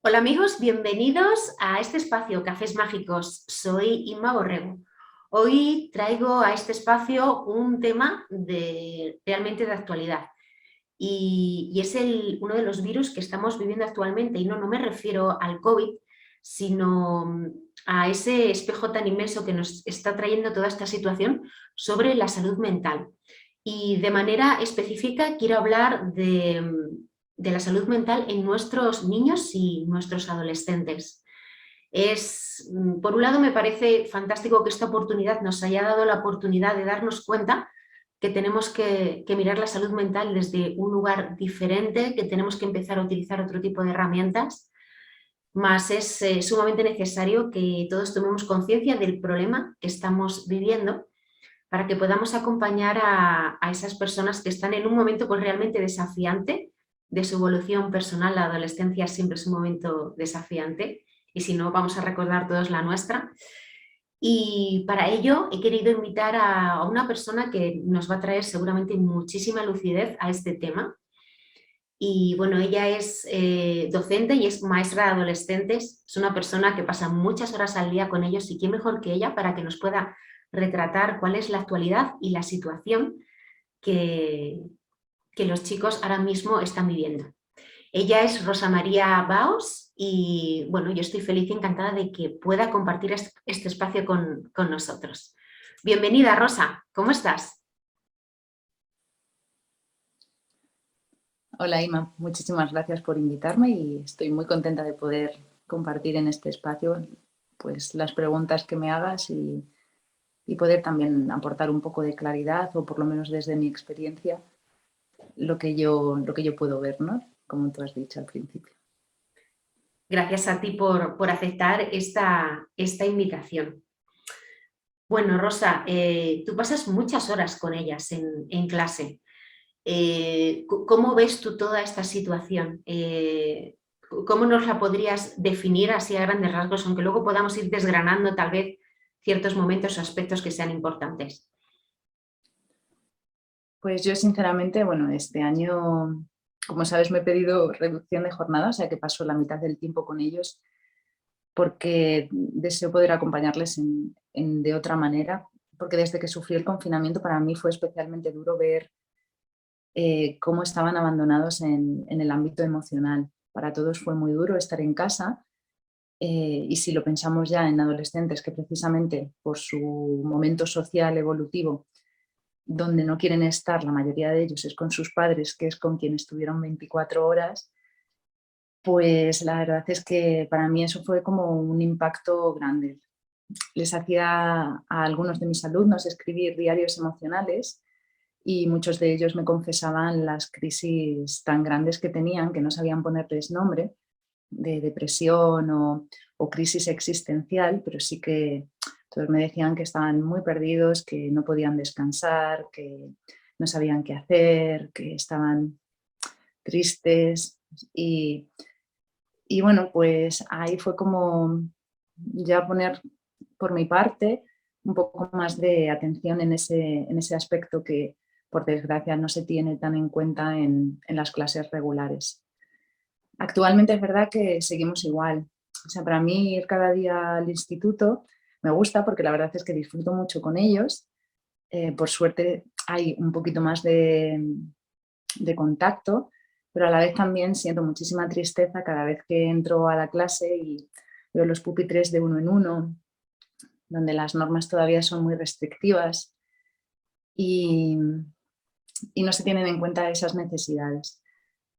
Hola amigos, bienvenidos a este espacio Cafés Mágicos. Soy Inma Borrego. Hoy traigo a este espacio un tema realmente de actualidad y es uno de los virus que estamos viviendo actualmente y no me refiero al COVID, sino a ese espejo tan inmenso que nos está trayendo toda esta situación sobre la salud mental. Y de manera específica quiero hablar de la salud mental en nuestros niños y nuestros adolescentes. Por un lado, me parece fantástico que esta oportunidad nos haya dado la oportunidad de darnos cuenta que tenemos que mirar la salud mental desde un lugar diferente, que tenemos que empezar a utilizar otro tipo de herramientas, más es sumamente necesario que todos tomemos conciencia del problema que estamos viviendo para que podamos acompañar a esas personas que están en un momento pues, realmente desafiante de su evolución personal. La adolescencia siempre es un momento desafiante y si no, vamos a recordar todos la nuestra. Y para ello he querido invitar a una persona que nos va a traer seguramente muchísima lucidez a este tema. Y bueno, ella es docente y es maestra de adolescentes, es una persona que pasa muchas horas al día con ellos y quién mejor que ella para que nos pueda retratar cuál es la actualidad y la situación que, que los chicos ahora mismo están viviendo. Ella es Rosa María Baos y bueno, yo estoy feliz y encantada de que pueda compartir este espacio con nosotros. Bienvenida, Rosa, ¿cómo estás? Hola Ima, muchísimas gracias por invitarme y estoy muy contenta de poder compartir en este espacio pues, las preguntas que me hagas y poder también aportar un poco de claridad o por lo menos desde mi experiencia lo que yo puedo ver, ¿no? Como tú has dicho al principio. Gracias a ti por aceptar esta invitación. Bueno, Rosa, tú pasas muchas horas con ellas en clase. ¿Cómo ves tú toda esta situación? ¿Cómo nos la podrías definir así a grandes rasgos, aunque luego podamos ir desgranando tal vez ciertos momentos o aspectos que sean importantes? Pues yo sinceramente, bueno, este año, como sabes, me he pedido reducción de jornada, o sea que paso la mitad del tiempo con ellos porque deseo poder acompañarles de otra manera, porque desde que sufrí el confinamiento para mí fue especialmente duro ver cómo estaban abandonados en el ámbito emocional. Para todos fue muy duro estar en casa y si lo pensamos ya en adolescentes que precisamente por su momento social evolutivo, donde no quieren estar, la mayoría de ellos es con sus padres, que es con quien estuvieron 24 horas, pues la verdad es que para mí eso fue como un impacto grande. Les hacía a algunos de mis alumnos escribir diarios emocionales y muchos de ellos me confesaban las crisis tan grandes que tenían que no sabían ponerles nombre, de depresión o crisis existencial, pero sí que todos me decían que estaban muy perdidos, que no podían descansar, que no sabían qué hacer, que estaban tristes y bueno, pues ahí fue como ya poner por mi parte un poco más de atención en ese aspecto que por desgracia no se tiene tan en cuenta en las clases regulares. Actualmente es verdad que seguimos igual. O sea, para mí ir cada día al instituto me gusta porque la verdad es que disfruto mucho con ellos. Por suerte hay un poquito más de contacto, pero a la vez también siento muchísima tristeza cada vez que entro a la clase y veo los pupitres de uno en uno, donde las normas todavía son muy restrictivas y, y no se tienen en cuenta esas necesidades.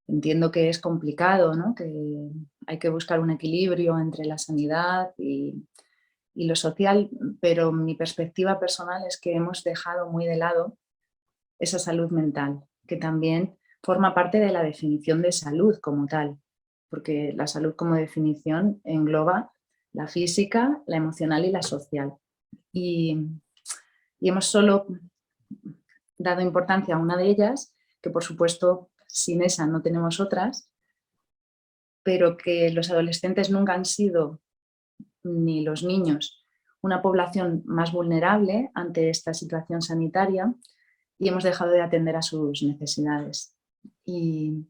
Entiendo que es complicado, ¿no? Que hay que buscar un equilibrio entre la sanidad y lo social, pero mi perspectiva personal es que hemos dejado muy de lado esa salud mental, que también forma parte de la definición de salud como tal, porque la salud como definición engloba la física, la emocional y la social. Y, y hemos solo dado importancia a una de ellas, que por supuesto sin esa no tenemos otras, pero que los adolescentes nunca han sido, ni los niños, una población más vulnerable ante esta situación sanitaria y hemos dejado de atender a sus necesidades. Y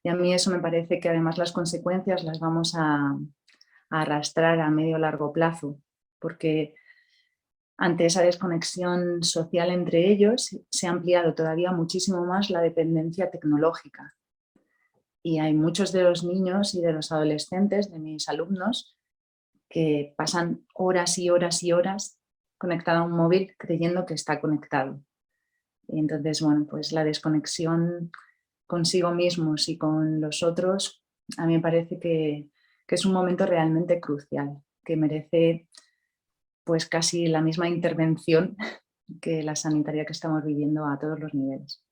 Y a mí eso me parece que además las consecuencias las vamos a arrastrar a medio o largo plazo, porque ante esa desconexión social entre ellos se ha ampliado todavía muchísimo más la dependencia tecnológica. Y hay muchos de los niños y de los adolescentes, de mis alumnos, que pasan horas y horas y horas conectado a un móvil creyendo que está conectado. Y entonces, bueno, pues la desconexión consigo mismos y con los otros, a mí me parece que es un momento realmente crucial, que merece pues casi la misma intervención que la sanitaria que estamos viviendo a todos los niveles.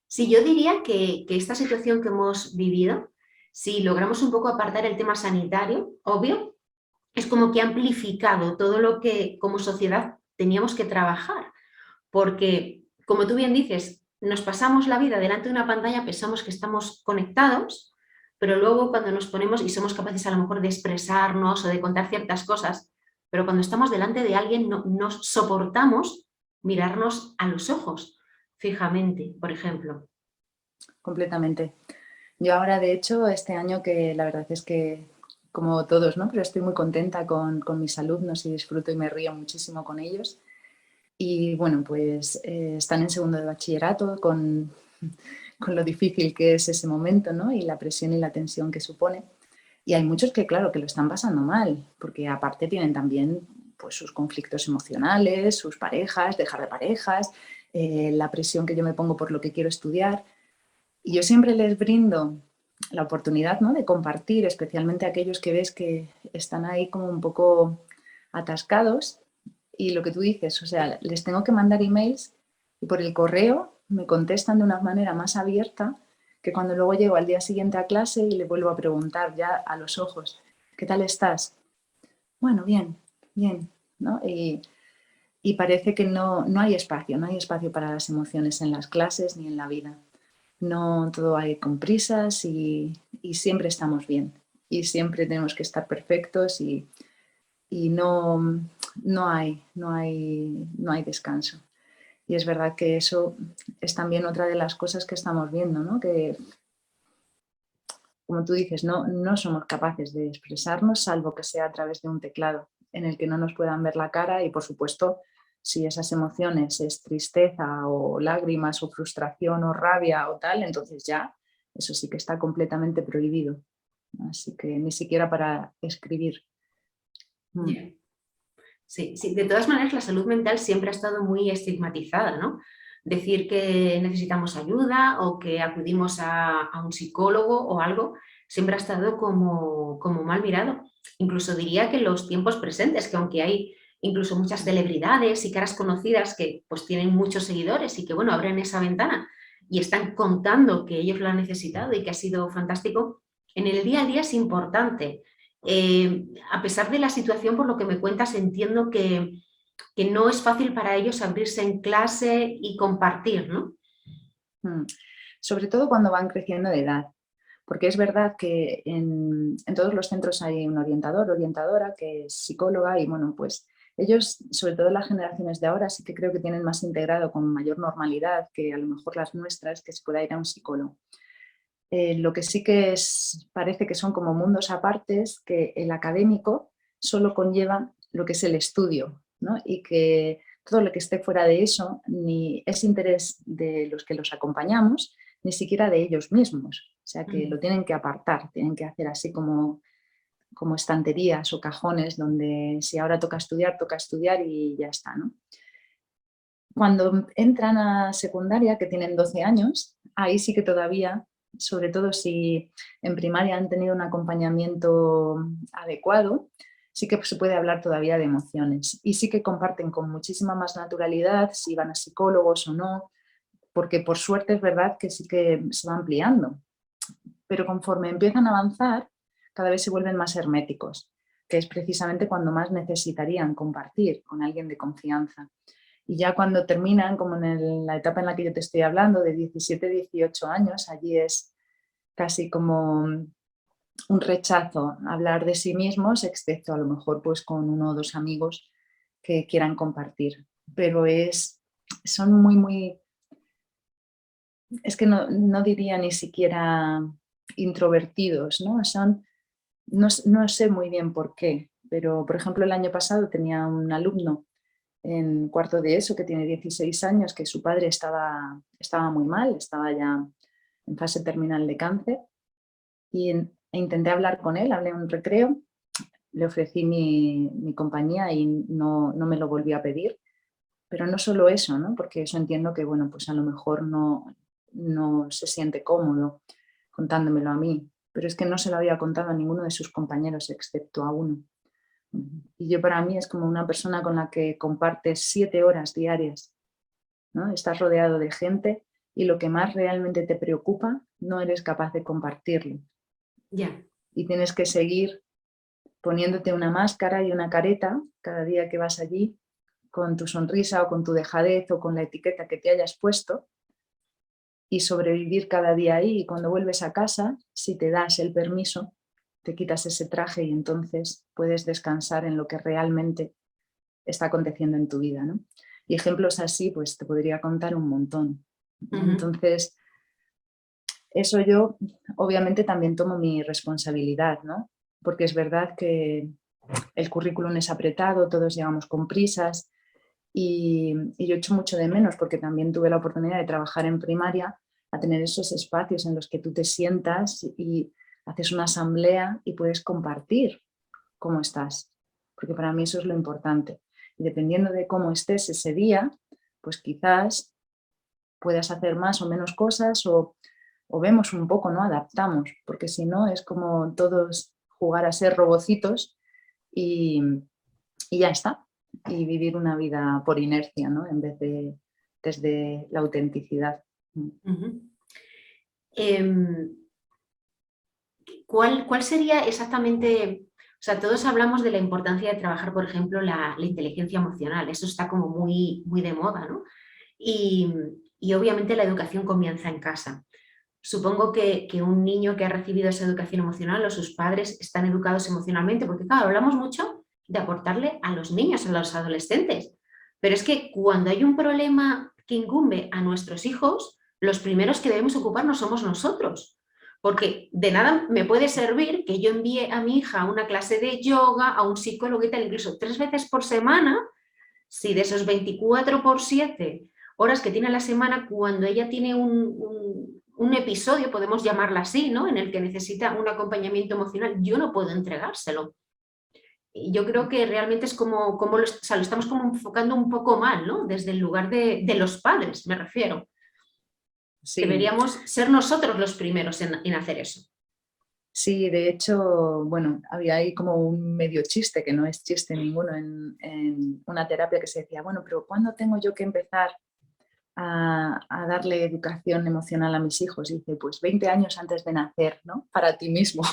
Sí, yo diría que esta situación que hemos vivido, si logramos un poco apartar el tema sanitario, obvio, es como que ha amplificado todo lo que como sociedad teníamos que trabajar, porque como tú bien dices, nos pasamos la vida delante de una pantalla, pensamos que estamos conectados, pero luego cuando nos ponemos y somos capaces a lo mejor de expresarnos o de contar ciertas cosas, pero cuando estamos delante de alguien no nos soportamos mirarnos a los ojos fijamente, por ejemplo. Completamente. Yo ahora, de hecho, este año que la verdad es que, como todos, ¿no? Pero estoy muy contenta con mis alumnos y disfruto y me río muchísimo con ellos. Y bueno, pues están en segundo de bachillerato con lo difícil que es ese momento, ¿no? Y la presión y la tensión que supone. Y hay muchos que, claro, que lo están pasando mal, porque aparte tienen también pues, sus conflictos emocionales, sus parejas, dejar de parejas, la presión que yo me pongo por lo que quiero estudiar. Y yo siempre les brindo la oportunidad, ¿no? De compartir, especialmente a aquellos que ves que están ahí como un poco atascados. Y lo que tú dices, o sea, les tengo que mandar emails y por el correo me contestan de una manera más abierta que cuando luego llego al día siguiente a clase y le vuelvo a preguntar ya a los ojos, ¿qué tal estás? Bueno, bien, bien, ¿no? Y parece que no hay espacio, no hay espacio para las emociones en las clases ni en la vida. No todo hay con prisas y siempre estamos bien y siempre tenemos que estar perfectos y no hay descanso. Y es verdad que eso es también otra de las cosas que estamos viendo, ¿no? Que, como tú dices, no somos capaces de expresarnos salvo que sea a través de un teclado en el que no nos puedan ver la cara y, por supuesto, si esas emociones es tristeza o lágrimas o frustración o rabia o tal, entonces ya eso sí que está completamente prohibido. Así que ni siquiera para escribir. Yeah. Sí, sí, de todas maneras la salud mental siempre ha estado muy estigmatizada, ¿no? Decir que necesitamos ayuda o que acudimos a un psicólogo o algo siempre ha estado como mal mirado. Incluso diría que en los tiempos presentes, que aunque hay incluso muchas celebridades y caras conocidas que pues tienen muchos seguidores y que bueno, abren esa ventana y están contando que ellos lo han necesitado y que ha sido fantástico, en el día a día es importante a pesar de la situación, por lo que me cuentas, entiendo que no es fácil para ellos abrirse en clase y compartir, ¿no? Sobre todo cuando van creciendo de edad, porque es verdad que en todos los centros hay un orientador, orientadora, que es psicóloga y bueno, pues ellos, sobre todo las generaciones de ahora, sí que creo que tienen más integrado con mayor normalidad que a lo mejor las nuestras, que se pueda ir a un psicólogo. Lo que sí que parece que son como mundos apartes, que el académico solo conlleva lo que es el estudio, ¿no? Y que todo lo que esté fuera de eso ni es interés de los que los acompañamos, ni siquiera de ellos mismos. O sea que lo tienen que apartar, tienen que hacer así como estanterías o cajones donde si ahora toca estudiar y ya está, ¿no? Cuando entran a secundaria, que tienen 12 años, ahí sí que todavía, sobre todo si en primaria han tenido un acompañamiento adecuado, sí que se puede hablar todavía de emociones y sí que comparten con muchísima más naturalidad si van a psicólogos o no, porque por suerte es verdad que sí que se va ampliando, pero conforme empiezan a avanzar, cada vez se vuelven más herméticos, que es precisamente cuando más necesitarían compartir con alguien de confianza. Y ya cuando terminan, como en la etapa en la que yo te estoy hablando, de 17, 18 años, allí es casi como un rechazo a hablar de sí mismos, excepto a lo mejor pues con uno o dos amigos que quieran compartir. Pero son muy, muy, es que no diría ni siquiera introvertidos, ¿no? No sé muy bien por qué, pero por ejemplo el año pasado tenía un alumno en cuarto de ESO que tiene 16 años, que su padre estaba muy mal, estaba ya en fase terminal de cáncer e intenté hablar con él, hablé en un recreo, le ofrecí mi compañía y no me lo volvió a pedir. Pero no solo eso, ¿no? Porque eso entiendo que, bueno, pues a lo mejor no se siente cómodo contándomelo a mí, pero es que no se lo había contado a ninguno de sus compañeros excepto a uno. Y yo para mí es como una persona con la que compartes 7 horas diarias, ¿no? Estás rodeado de gente y lo que más realmente te preocupa no eres capaz de compartirlo. Ya. Y tienes que seguir poniéndote una máscara y una careta cada día que vas allí, con tu sonrisa o con tu dejadez o con la etiqueta que te hayas puesto, y sobrevivir cada día ahí. Y cuando vuelves a casa, si te das el permiso, te quitas ese traje y entonces puedes descansar en lo que realmente está aconteciendo en tu vida, ¿no? Y ejemplos así, pues te podría contar un montón. Entonces, eso yo obviamente también tomo mi responsabilidad, ¿no? Porque es verdad que el currículum es apretado, todos llegamos con prisas y yo echo mucho de menos porque también tuve la oportunidad de trabajar en primaria, a tener esos espacios en los que tú te sientas y haces una asamblea y puedes compartir cómo estás, porque para mí eso es lo importante. Y dependiendo de cómo estés ese día, pues quizás puedas hacer más o menos cosas o vemos un poco, ¿no? Adaptamos, porque si no es como todos jugar a ser robocitos y, y ya está. Y vivir una vida por inercia, ¿no? En vez de desde la autenticidad. ¿Cuál sería exactamente? O sea, todos hablamos de la importancia de trabajar, por ejemplo, la inteligencia emocional. Eso está como muy, muy de moda, ¿no? Y obviamente la educación comienza en casa. Supongo que un niño que ha recibido esa educación emocional o sus padres están educados emocionalmente, porque claro, hablamos mucho de aportarle a los niños, a los adolescentes, pero es que cuando hay un problema que incumbe a nuestros hijos, los primeros que debemos ocuparnos somos nosotros, porque de nada me puede servir que yo envíe a mi hija a una clase de yoga, a un psicólogo y tal, incluso 3 veces por semana, si de esos 24/7 horas que tiene a la semana, cuando ella tiene un episodio, podemos llamarla así, ¿no? En el que necesita un acompañamiento emocional, yo no puedo entregárselo. Y yo creo que realmente es como lo estamos como enfocando un poco mal, ¿no? Desde el lugar de los padres, me refiero. Sí, Deberíamos ser nosotros los primeros en hacer eso. sí, de hecho, bueno, había ahí como un medio chiste, que no es chiste ninguno, en una terapia que se decía, bueno, pero ¿cuándo tengo yo que empezar a darle educación emocional a mis hijos? Y dice, pues 20 años antes de nacer, ¿no? Para ti mismo,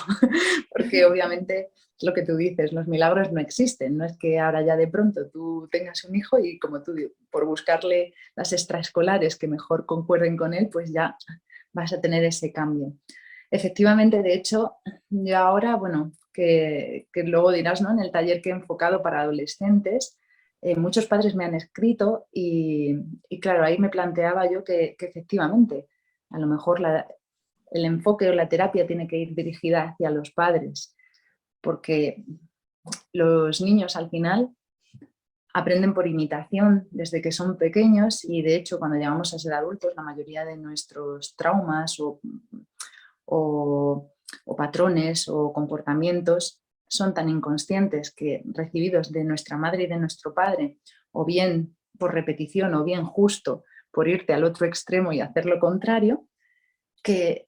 porque obviamente lo que tú dices, los milagros no existen, no es que ahora ya de pronto tú tengas un hijo y como tú, por buscarle las extraescolares que mejor concuerden con él, pues ya vas a tener ese cambio. Efectivamente, de hecho, yo ahora, bueno, que luego dirás, ¿no? En el taller que he enfocado para adolescentes, muchos padres me han escrito y claro, ahí me planteaba yo que efectivamente, a lo mejor el enfoque o la terapia tiene que ir dirigida hacia los padres, porque los niños al final aprenden por imitación desde que son pequeños y de hecho cuando llegamos a ser adultos la mayoría de nuestros traumas o patrones o comportamientos son tan inconscientes que recibidos de nuestra madre y de nuestro padre, o bien por repetición o bien justo por irte al otro extremo y hacer lo contrario, que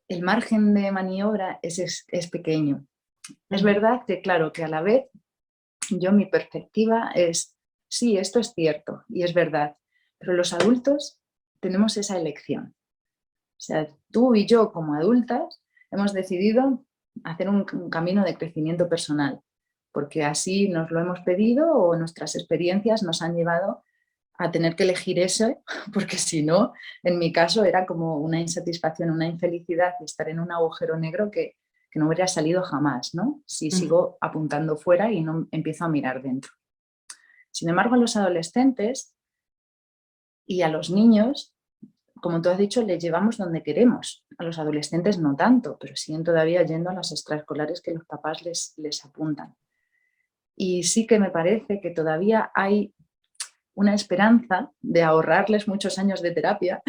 el margen de maniobra es pequeño. Es verdad que, claro, que a la vez mi perspectiva es, sí, esto es cierto y es verdad, pero los adultos tenemos esa elección. O sea, tú y yo como adultas hemos decidido hacer un camino de crecimiento personal, porque así nos lo hemos pedido o nuestras experiencias nos han llevado a tener que elegir eso, porque si no, en mi caso era como una insatisfacción, una infelicidad y estar en un agujero negro que no hubiera salido jamás, ¿no? Si sigo apuntando fuera y no empiezo a mirar dentro. Sin embargo, a los adolescentes y a los niños como tú has dicho, les llevamos donde queremos. A los adolescentes no tanto, pero siguen todavía yendo a las extraescolares que los papás les apuntan. Y sí que me parece que todavía hay una esperanza de ahorrarles muchos años de terapia,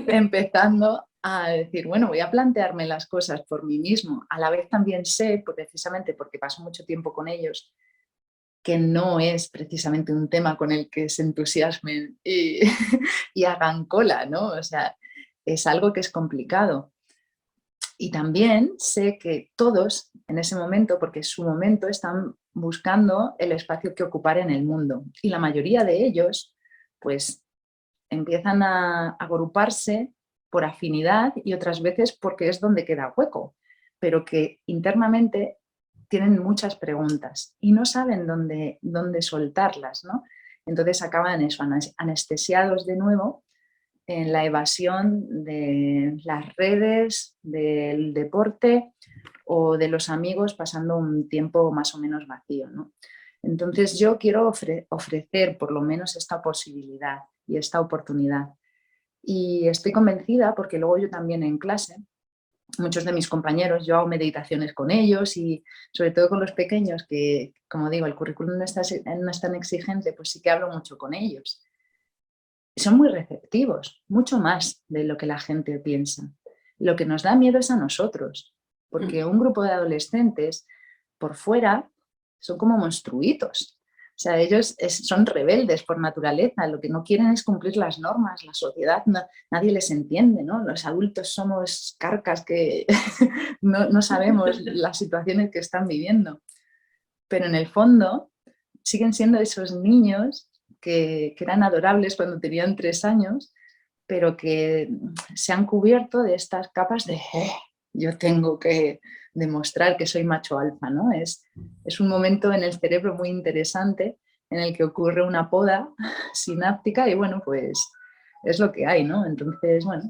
empezando a decir, bueno, voy a plantearme las cosas por mí mismo. A la vez también sé, precisamente porque paso mucho tiempo con ellos, que no es precisamente un tema con el que se entusiasmen y hagan cola, ¿no? O sea, es algo que es complicado. Y también sé que todos en ese momento, porque es su momento, están buscando el espacio que ocupar en el mundo. Y la mayoría de ellos, pues, empiezan a agruparse por afinidad y otras veces porque es donde queda hueco, pero que internamente tienen muchas preguntas y no saben dónde soltarlas, ¿no? Entonces acaban eso, anestesiados de nuevo en la evasión de las redes, del deporte o de los amigos, pasando un tiempo más o menos vacío, ¿no? Entonces yo quiero ofrecer por lo menos esta posibilidad y esta oportunidad. Y estoy convencida, porque luego yo también en clase, muchos de mis compañeros, yo hago meditaciones con ellos y sobre todo con los pequeños, que como digo, el currículum no es tan exigente, pues sí que hablo mucho con ellos. Son muy receptivos, mucho más de lo que la gente piensa. Lo que nos da miedo es a nosotros, porque un grupo de adolescentes por fuera son como monstruitos. O sea, ellos son rebeldes por naturaleza, lo que no quieren es cumplir las normas, la sociedad, nadie les entiende, ¿no? Los adultos somos carcas que no sabemos las situaciones que están viviendo. Pero en el fondo siguen siendo esos niños que eran adorables cuando tenían 3 años, pero que se han cubierto de estas capas de yo tengo que demostrar que soy macho alfa, ¿no? Es un momento en el cerebro muy interesante en el que ocurre una poda sináptica y bueno, pues es lo que hay, ¿no? Entonces, bueno,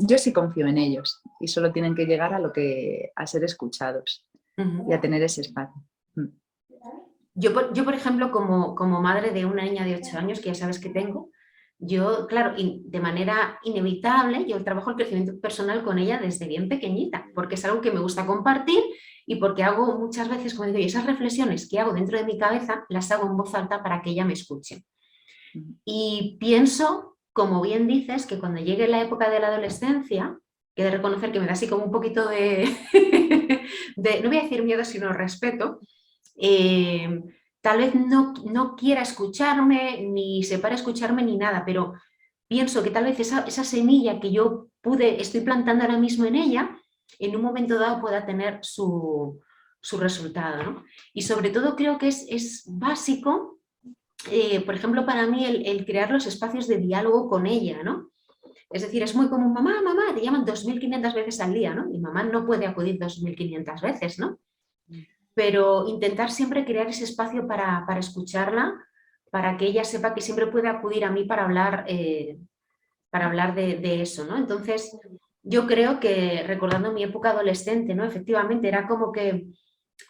yo sí confío en ellos y solo tienen que llegar a ser escuchados y a tener ese espacio. Yo, por ejemplo, como madre de una niña de 8 años, que ya sabes que tengo, yo, claro, de manera inevitable, yo trabajo el crecimiento personal con ella desde bien pequeñita, porque es algo que me gusta compartir y porque hago muchas veces, como digo, y esas reflexiones que hago dentro de mi cabeza, las hago en voz alta para que ella me escuche. Y pienso, como bien dices, que cuando llegue la época de la adolescencia, que he de reconocer que me da así como un poquito de, no voy a decir miedo, sino respeto, tal vez no quiera escucharme, ni se para escucharme ni nada, pero pienso que tal vez esa semilla que yo estoy plantando ahora mismo en ella, en un momento dado pueda tener su resultado, ¿no? Y sobre todo creo que es básico, por ejemplo, para mí el crear los espacios de diálogo con ella, ¿no? Es decir, es muy común, mamá, mamá, te llaman 2.500 veces al día, ¿no? Y mamá no puede acudir 2.500 veces, ¿no? Pero intentar siempre crear ese espacio para escucharla, para que ella sepa que siempre puede acudir a mí para hablar de eso, ¿no? Entonces, yo creo que recordando mi época adolescente, ¿no? Efectivamente, era como que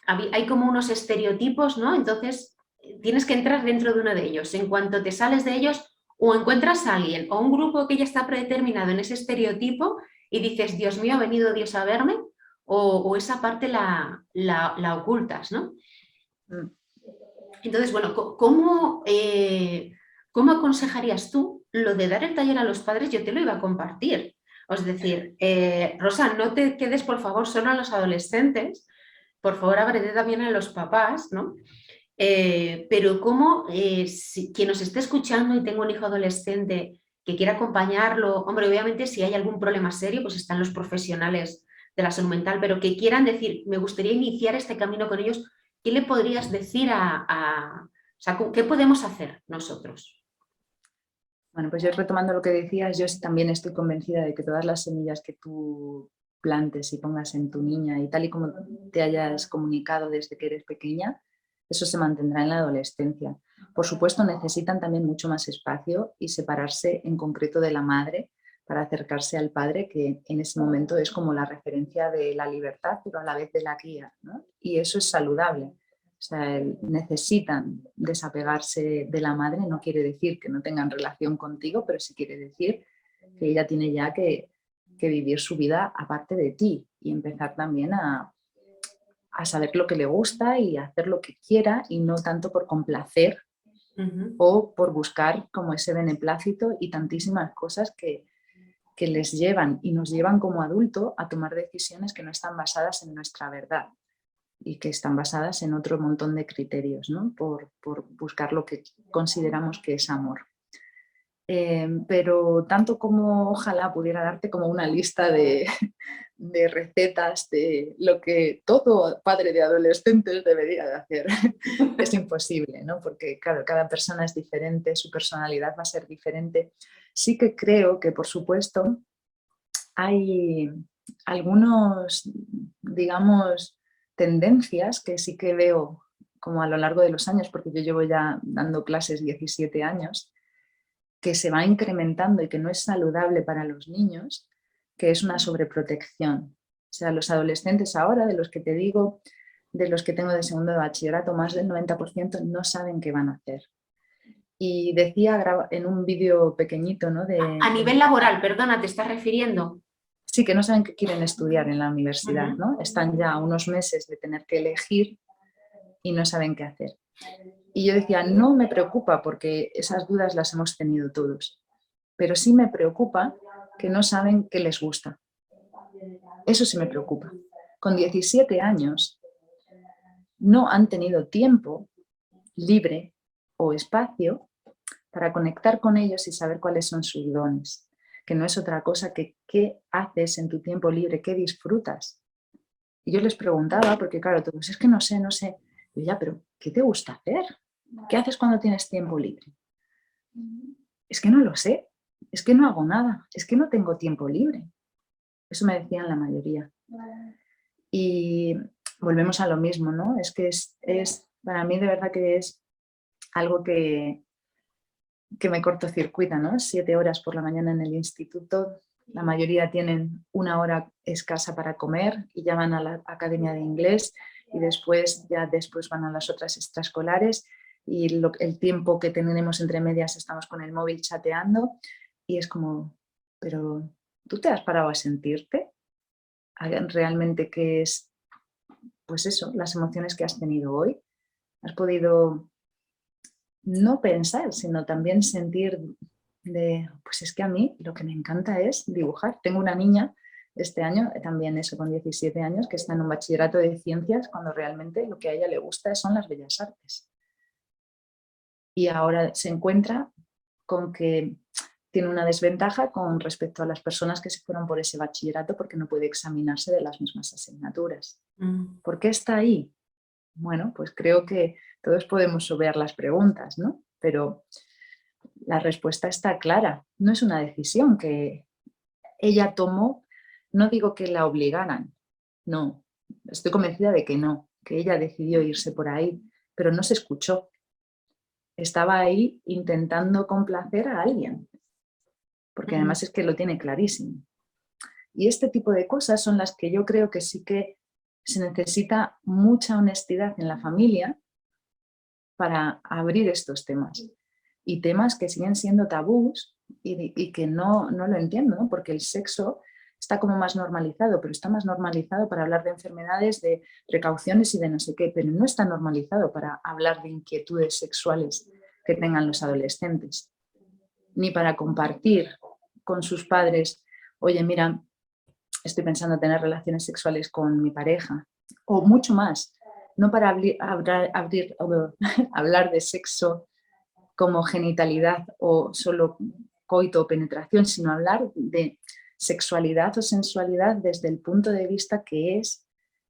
hay como unos estereotipos, ¿no? Entonces, tienes que entrar dentro de uno de ellos. En cuanto te sales de ellos, o encuentras a alguien o un grupo que ya está predeterminado en ese estereotipo y dices, Dios mío, ha venido Dios a verme, o esa parte la ocultas, ¿no? Entonces, bueno, ¿cómo aconsejarías tú lo de dar el taller a los padres? Yo te lo iba a compartir. Es decir, Rosa, no te quedes por favor solo a los adolescentes, por favor ábrete también a los papás, ¿no? Pero si quien nos esté escuchando y tenga un hijo adolescente que quiera acompañarlo, hombre, obviamente si hay algún problema serio, pues están los profesionales de la salud mental, pero que quieran decir, me gustaría iniciar este camino con ellos, ¿qué le podrías decir o sea, qué podemos hacer nosotros? Bueno, pues yo retomando lo que decías, yo también estoy convencida de que todas las semillas que tú plantes y pongas en tu niña y tal y como te hayas comunicado desde que eres pequeña, eso se mantendrá en la adolescencia. Por supuesto, necesitan también mucho más espacio y separarse en concreto de la madre para acercarse al padre, que en ese momento es como la referencia de la libertad, pero a la vez de la guía, ¿no? Y eso es saludable. sea, necesitan desapegarse de la madre. No quiere decir que no tengan relación contigo, pero sí quiere decir que ella tiene ya que vivir su vida aparte de ti y empezar también a saber lo que le gusta y hacer lo que quiera y no tanto por complacer o por buscar como ese beneplácito y tantísimas cosas que les llevan y nos llevan como adulto a tomar decisiones que no están basadas en nuestra verdad y que están basadas en otro montón de criterios, ¿no? por buscar lo que consideramos que es amor. Pero tanto como ojalá pudiera darte como una lista de recetas de lo que todo padre de adolescentes debería de hacer, es imposible, ¿no? Porque claro, cada persona es diferente, su personalidad va a ser diferente. Sí que creo que, por supuesto, hay algunos, digamos, tendencias que sí que veo como a lo largo de los años, porque yo llevo ya dando clases 17 años, que se va incrementando y que no es saludable para los niños, que es una sobreprotección. O sea, los adolescentes ahora, de los que te digo, de los que tengo de segundo de bachillerato, más del 90% no saben qué van a hacer. Y decía en un vídeo pequeñito, ¿no? A nivel laboral, perdona, ¿te estás refiriendo? Sí, que no saben qué quieren estudiar en la universidad, ¿no? Están ya a unos meses de tener que elegir y no saben qué hacer. Y yo decía, no me preocupa porque esas dudas las hemos tenido todos, pero sí me preocupa que no saben qué les gusta. Eso sí me preocupa. Con 17 años no han tenido tiempo libre o espacio para conectar con ellos y saber cuáles son sus dones, que no es otra cosa que qué haces en tu tiempo libre, qué disfrutas. Y yo les preguntaba, porque claro, todos, es que no sé. Y yo, ya, pero ¿qué te gusta hacer? ¿Qué haces cuando tienes tiempo libre? Es que no lo sé, es que no hago nada, es que no tengo tiempo libre. Eso me decían la mayoría. Y volvemos a lo mismo, ¿no? Es que es para mí de verdad que es algo que me cortocircuita, ¿no? 7 horas por la mañana en el instituto, la mayoría tienen 1 hora escasa para comer y ya van a la academia de inglés y después van a las otras extraescolares y el tiempo que tenemos entre medias estamos con el móvil chateando y es como, pero ¿tú te has parado a sentirte? ¿Realmente qué es, pues eso, las emociones que has tenido hoy? ¿Has podido no pensar, sino también sentir pues es que a mí lo que me encanta es dibujar? Tengo una niña este año, también eso con 17 años, que está en un bachillerato de ciencias cuando realmente lo que a ella le gusta son las bellas artes. Y ahora se encuentra con que tiene una desventaja con respecto a las personas que se fueron por ese bachillerato porque no puede examinarse de las mismas asignaturas. ¿Por qué está ahí? Bueno, pues creo que todos podemos obviar las preguntas, ¿no? Pero la respuesta está clara. No es una decisión que ella tomó, no digo que la obligaran, no, estoy convencida de que no, que ella decidió irse por ahí, pero no se escuchó. Estaba ahí intentando complacer a alguien, porque además es que lo tiene clarísimo. Y este tipo de cosas son las que yo creo que sí que se necesita mucha honestidad en la familia para abrir estos temas. Y temas que siguen siendo tabús y que no lo entiendo, ¿no? Porque el sexo está como más normalizado, pero está más normalizado para hablar de enfermedades, de precauciones y de no sé qué, pero no está normalizado para hablar de inquietudes sexuales que tengan los adolescentes, ni para compartir con sus padres, oye, mira, estoy pensando en tener relaciones sexuales con mi pareja, o mucho más, no para hablar de sexo como genitalidad o solo coito o penetración, sino hablar de sexualidad o sensualidad desde el punto de vista que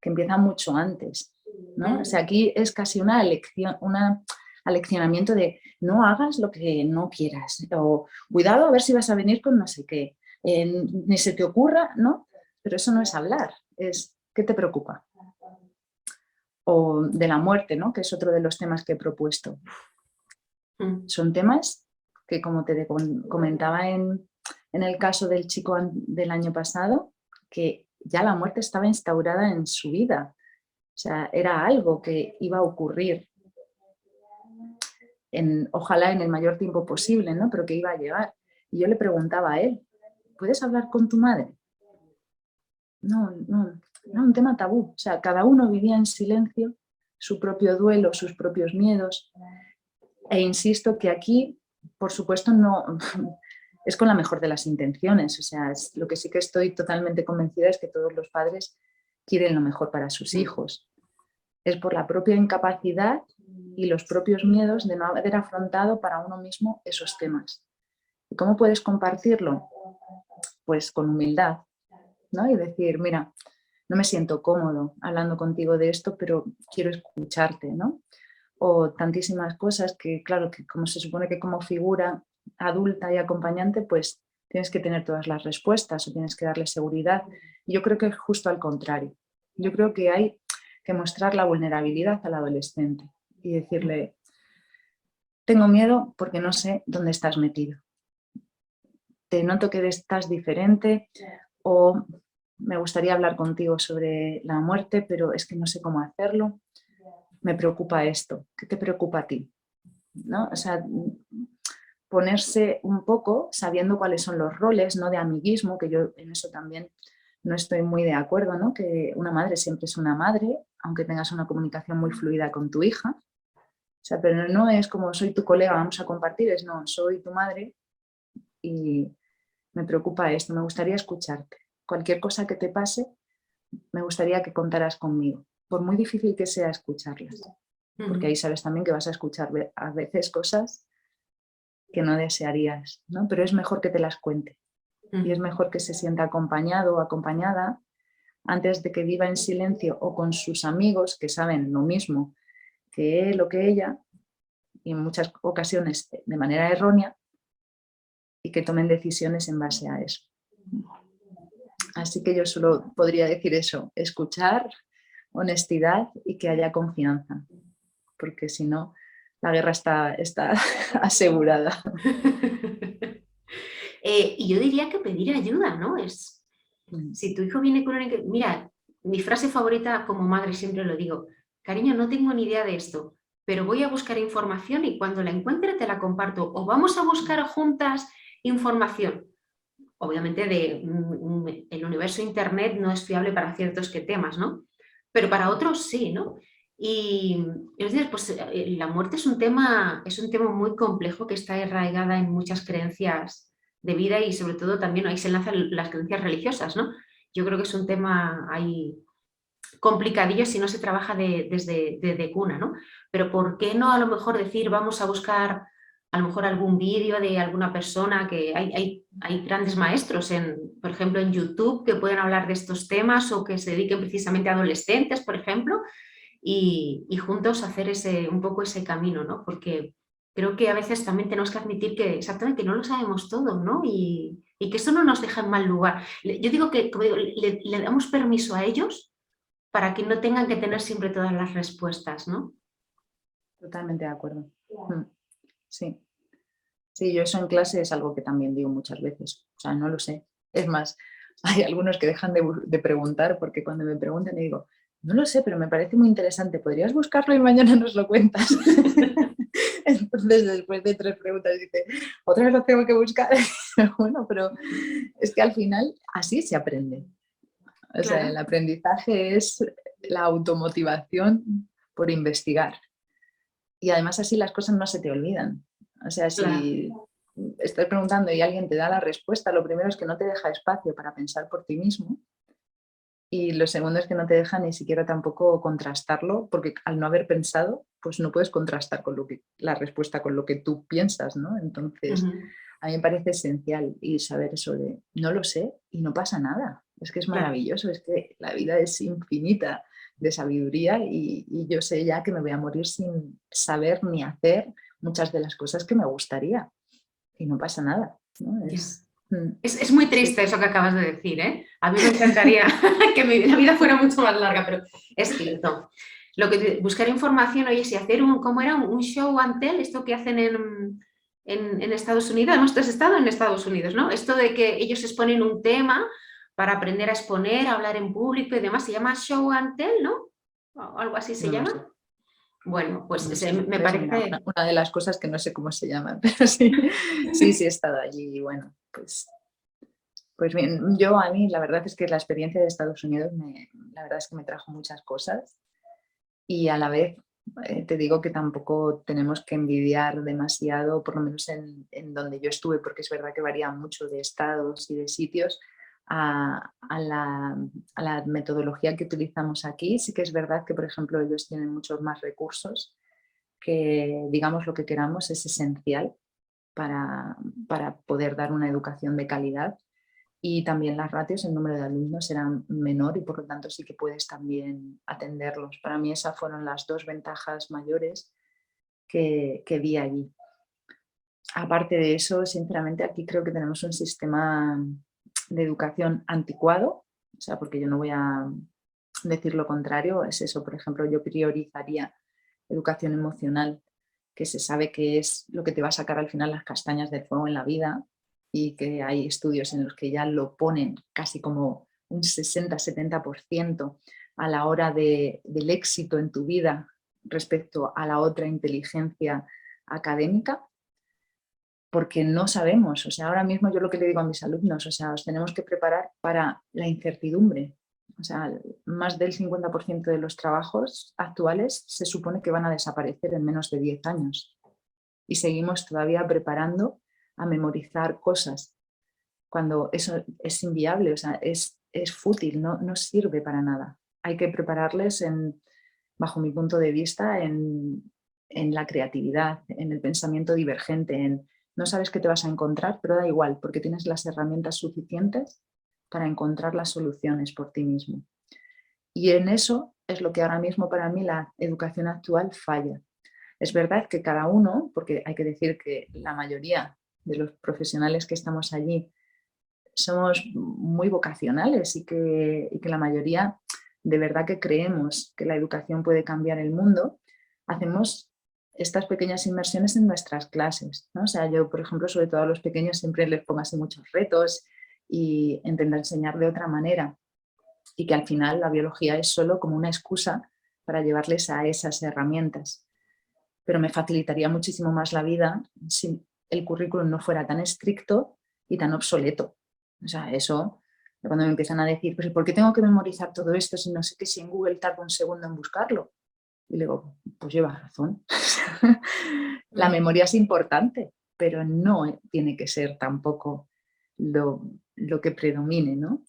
empieza mucho antes, ¿no? O sea, aquí es casi una elección, un aleccionamiento de no hagas lo que no quieras, o cuidado a ver si vas a venir con no sé qué, ni se te ocurra, ¿no? Pero eso no es hablar, es ¿qué te preocupa? O de la muerte, ¿no? Que es otro de los temas que he propuesto. Son temas que, como te comentaba en el caso del chico del año pasado, que ya la muerte estaba instaurada en su vida sea, era algo que iba a ocurrir, ojalá en el mayor tiempo posible, ¿no? Pero que iba a llegar. Y yo le preguntaba a él, ¿puedes hablar con tu madre? No, no, era un tema tabú. O sea, cada uno vivía en silencio su propio duelo, sus propios miedos. E insisto que aquí, por supuesto, no es con la mejor de las intenciones. O sea, lo que sí que estoy totalmente convencida es que todos los padres quieren lo mejor para sus hijos. Es por la propia incapacidad y los propios miedos de no haber afrontado para uno mismo esos temas. ¿Y cómo puedes compartirlo? Pues con humildad, ¿no? Y decir, mira, no me siento cómodo hablando contigo de esto, pero quiero escucharte, ¿no? O tantísimas cosas que, claro, que como se supone que como figura adulta y acompañante, pues tienes que tener todas las respuestas o tienes que darle seguridad. Y yo creo que es justo al contrario. Yo creo que hay que mostrar la vulnerabilidad al adolescente y decirle, tengo miedo porque no sé dónde estás metido. Te noto que estás diferente o me gustaría hablar contigo sobre la muerte, pero es que no sé cómo hacerlo. Me preocupa esto. ¿Qué te preocupa a ti? ¿No? O sea, ponerse un poco sabiendo cuáles son los roles, no de amiguismo, que yo en eso también no estoy muy de acuerdo, ¿no? Que una madre siempre es una madre, aunque tengas una comunicación muy fluida con tu hija. O sea, pero no es como soy tu colega, vamos a compartir, es no, soy tu madre y me preocupa esto, me gustaría escucharte. Cualquier cosa que te pase, me gustaría que contaras conmigo, por muy difícil que sea escucharlas. Porque ahí sabes también que vas a escuchar a veces cosas que no desearías, ¿no? Pero es mejor que te las cuente. Y es mejor que se sienta acompañado o acompañada antes de que viva en silencio o con sus amigos que saben lo mismo que él o que ella, y en muchas ocasiones de manera errónea, y que tomen decisiones en base a eso. Así que yo solo podría decir eso, escuchar, honestidad y que haya confianza, porque si no, la guerra está asegurada. Y yo diría que pedir ayuda, ¿no? Si tu hijo viene con una... Mira, mi frase favorita como madre siempre lo digo, cariño, no tengo ni idea de esto, pero voy a buscar información y cuando la encuentre te la comparto. O vamos a buscar juntas información. Obviamente el universo Internet no es fiable para ciertos temas, ¿no? Pero para otros sí, ¿no? Y entonces, pues la muerte es un tema muy complejo que está arraigada en muchas creencias de vida y sobre todo también ahí se enlazan las creencias religiosas, ¿no? Yo creo que es un tema ahí complicadillo si no se trabaja desde cuna, ¿no? Pero ¿por qué no a lo mejor decir vamos a buscar a lo mejor algún vídeo de alguna persona que hay grandes maestros, por ejemplo, en YouTube que pueden hablar de estos temas o que se dediquen precisamente a adolescentes, por ejemplo, y juntos hacer un poco ese camino, ¿no? Porque creo que a veces también tenemos que admitir que exactamente no lo sabemos todo, ¿no? Y que eso no nos deja en mal lugar. Yo digo que como digo, le damos permiso a ellos para que no tengan que tener siempre todas las respuestas, ¿no? Totalmente de acuerdo. Sí. Sí, yo eso en clase es algo que también digo muchas veces. O sea, no lo sé. Es más, hay algunos que dejan de preguntar porque cuando me preguntan y digo, no lo sé, pero me parece muy interesante. ¿Podrías buscarlo y mañana nos lo cuentas? Entonces, después de 3 preguntas, dice, ¿otra vez lo tengo que buscar? Bueno, pero es que al final así se aprende. O sea, Claro. el aprendizaje es la automotivación por investigar. Y además así las cosas no se te olvidan. O sea, si estás preguntando y alguien te da la respuesta, lo primero es que no te deja espacio para pensar por ti mismo. Y lo segundo es que no te deja ni siquiera tampoco contrastarlo, porque al no haber pensado, pues no puedes contrastar con la respuesta con lo que tú piensas, ¿no? Entonces, a mí me parece esencial y saber eso de no lo sé y no pasa nada. Es que es maravilloso, es que la vida es infinita de sabiduría y yo sé ya que me voy a morir sin saber ni hacer muchas de las cosas que me gustaría y no pasa nada, ¿no? Es muy triste eso que acabas de decir, ¿eh? A mí me encantaría que la vida fuera mucho más larga, pero es cierto. Buscar información, oye, si hacer ¿cómo era? Un show and tell, esto que hacen en Estados Unidos, además tú has estado en Estados Unidos, ¿no? Esto de que ellos exponen un tema para aprender a exponer, a hablar en público y demás, se llama show and tell, ¿no? o algo así se No lo sé. llama. Bueno, pues No sé, me ¿ves? Mira, parece... una de las cosas que no sé cómo se llaman, pero sí, sí he estado allí y bueno, pues bien, a mí la verdad es que la experiencia de Estados Unidos la verdad es que me trajo muchas cosas y a la vez te digo que tampoco tenemos que envidiar demasiado, por lo menos en donde yo estuve, porque es verdad que varía mucho de estados y de sitios a la metodología que utilizamos aquí. Sí que es verdad que, por ejemplo, ellos tienen muchos más recursos, que digamos lo que queramos es esencial para poder dar una educación de calidad. Y también las ratios, el número de alumnos era menor y por lo tanto sí que puedes también atenderlos. Para mí esas fueron las dos ventajas mayores que vi allí. Aparte de eso, sinceramente aquí creo que tenemos un sistema de educación anticuado, o sea, porque yo no voy a decir lo contrario, es eso, por ejemplo, yo priorizaría educación emocional, que se sabe que es lo que te va a sacar al final las castañas del fuego en la vida y que hay estudios en los que ya lo ponen casi como un 60-70% a la hora del éxito en tu vida respecto a la otra inteligencia académica, porque no sabemos, o sea, ahora mismo yo lo que le digo a mis alumnos, o sea, os tenemos que preparar para la incertidumbre. O sea, más del 50% de los trabajos actuales se supone que van a desaparecer en menos de 10 años. Y seguimos todavía preparando a memorizar cosas, cuando eso es inviable, o sea, es fútil, no sirve para nada. Hay que prepararles, bajo mi punto de vista, en la creatividad, en el pensamiento divergente, no sabes qué te vas a encontrar, pero da igual, porque tienes las herramientas suficientes para encontrar las soluciones por ti mismo. Y en eso es lo que ahora mismo para mí la educación actual falla. Es verdad que cada uno, porque hay que decir que la mayoría de los profesionales que estamos allí somos muy vocacionales y que la mayoría de verdad que creemos que la educación puede cambiar el mundo, hacemos estas pequeñas inmersiones en nuestras clases, ¿no? O sea, yo, por ejemplo, sobre todo a los pequeños siempre les pongo así muchos retos y intento enseñar de otra manera y que al final la biología es solo como una excusa para llevarles a esas herramientas. Pero me facilitaría muchísimo más la vida si el currículum no fuera tan estricto y tan obsoleto. O sea, eso, cuando me empiezan a decir, pues ¿por qué tengo que memorizar todo esto si no sé que si en Google tarda un segundo en buscarlo? Y le digo, pues llevas razón. La memoria es importante, pero no tiene que ser tampoco lo que predomine, ¿no?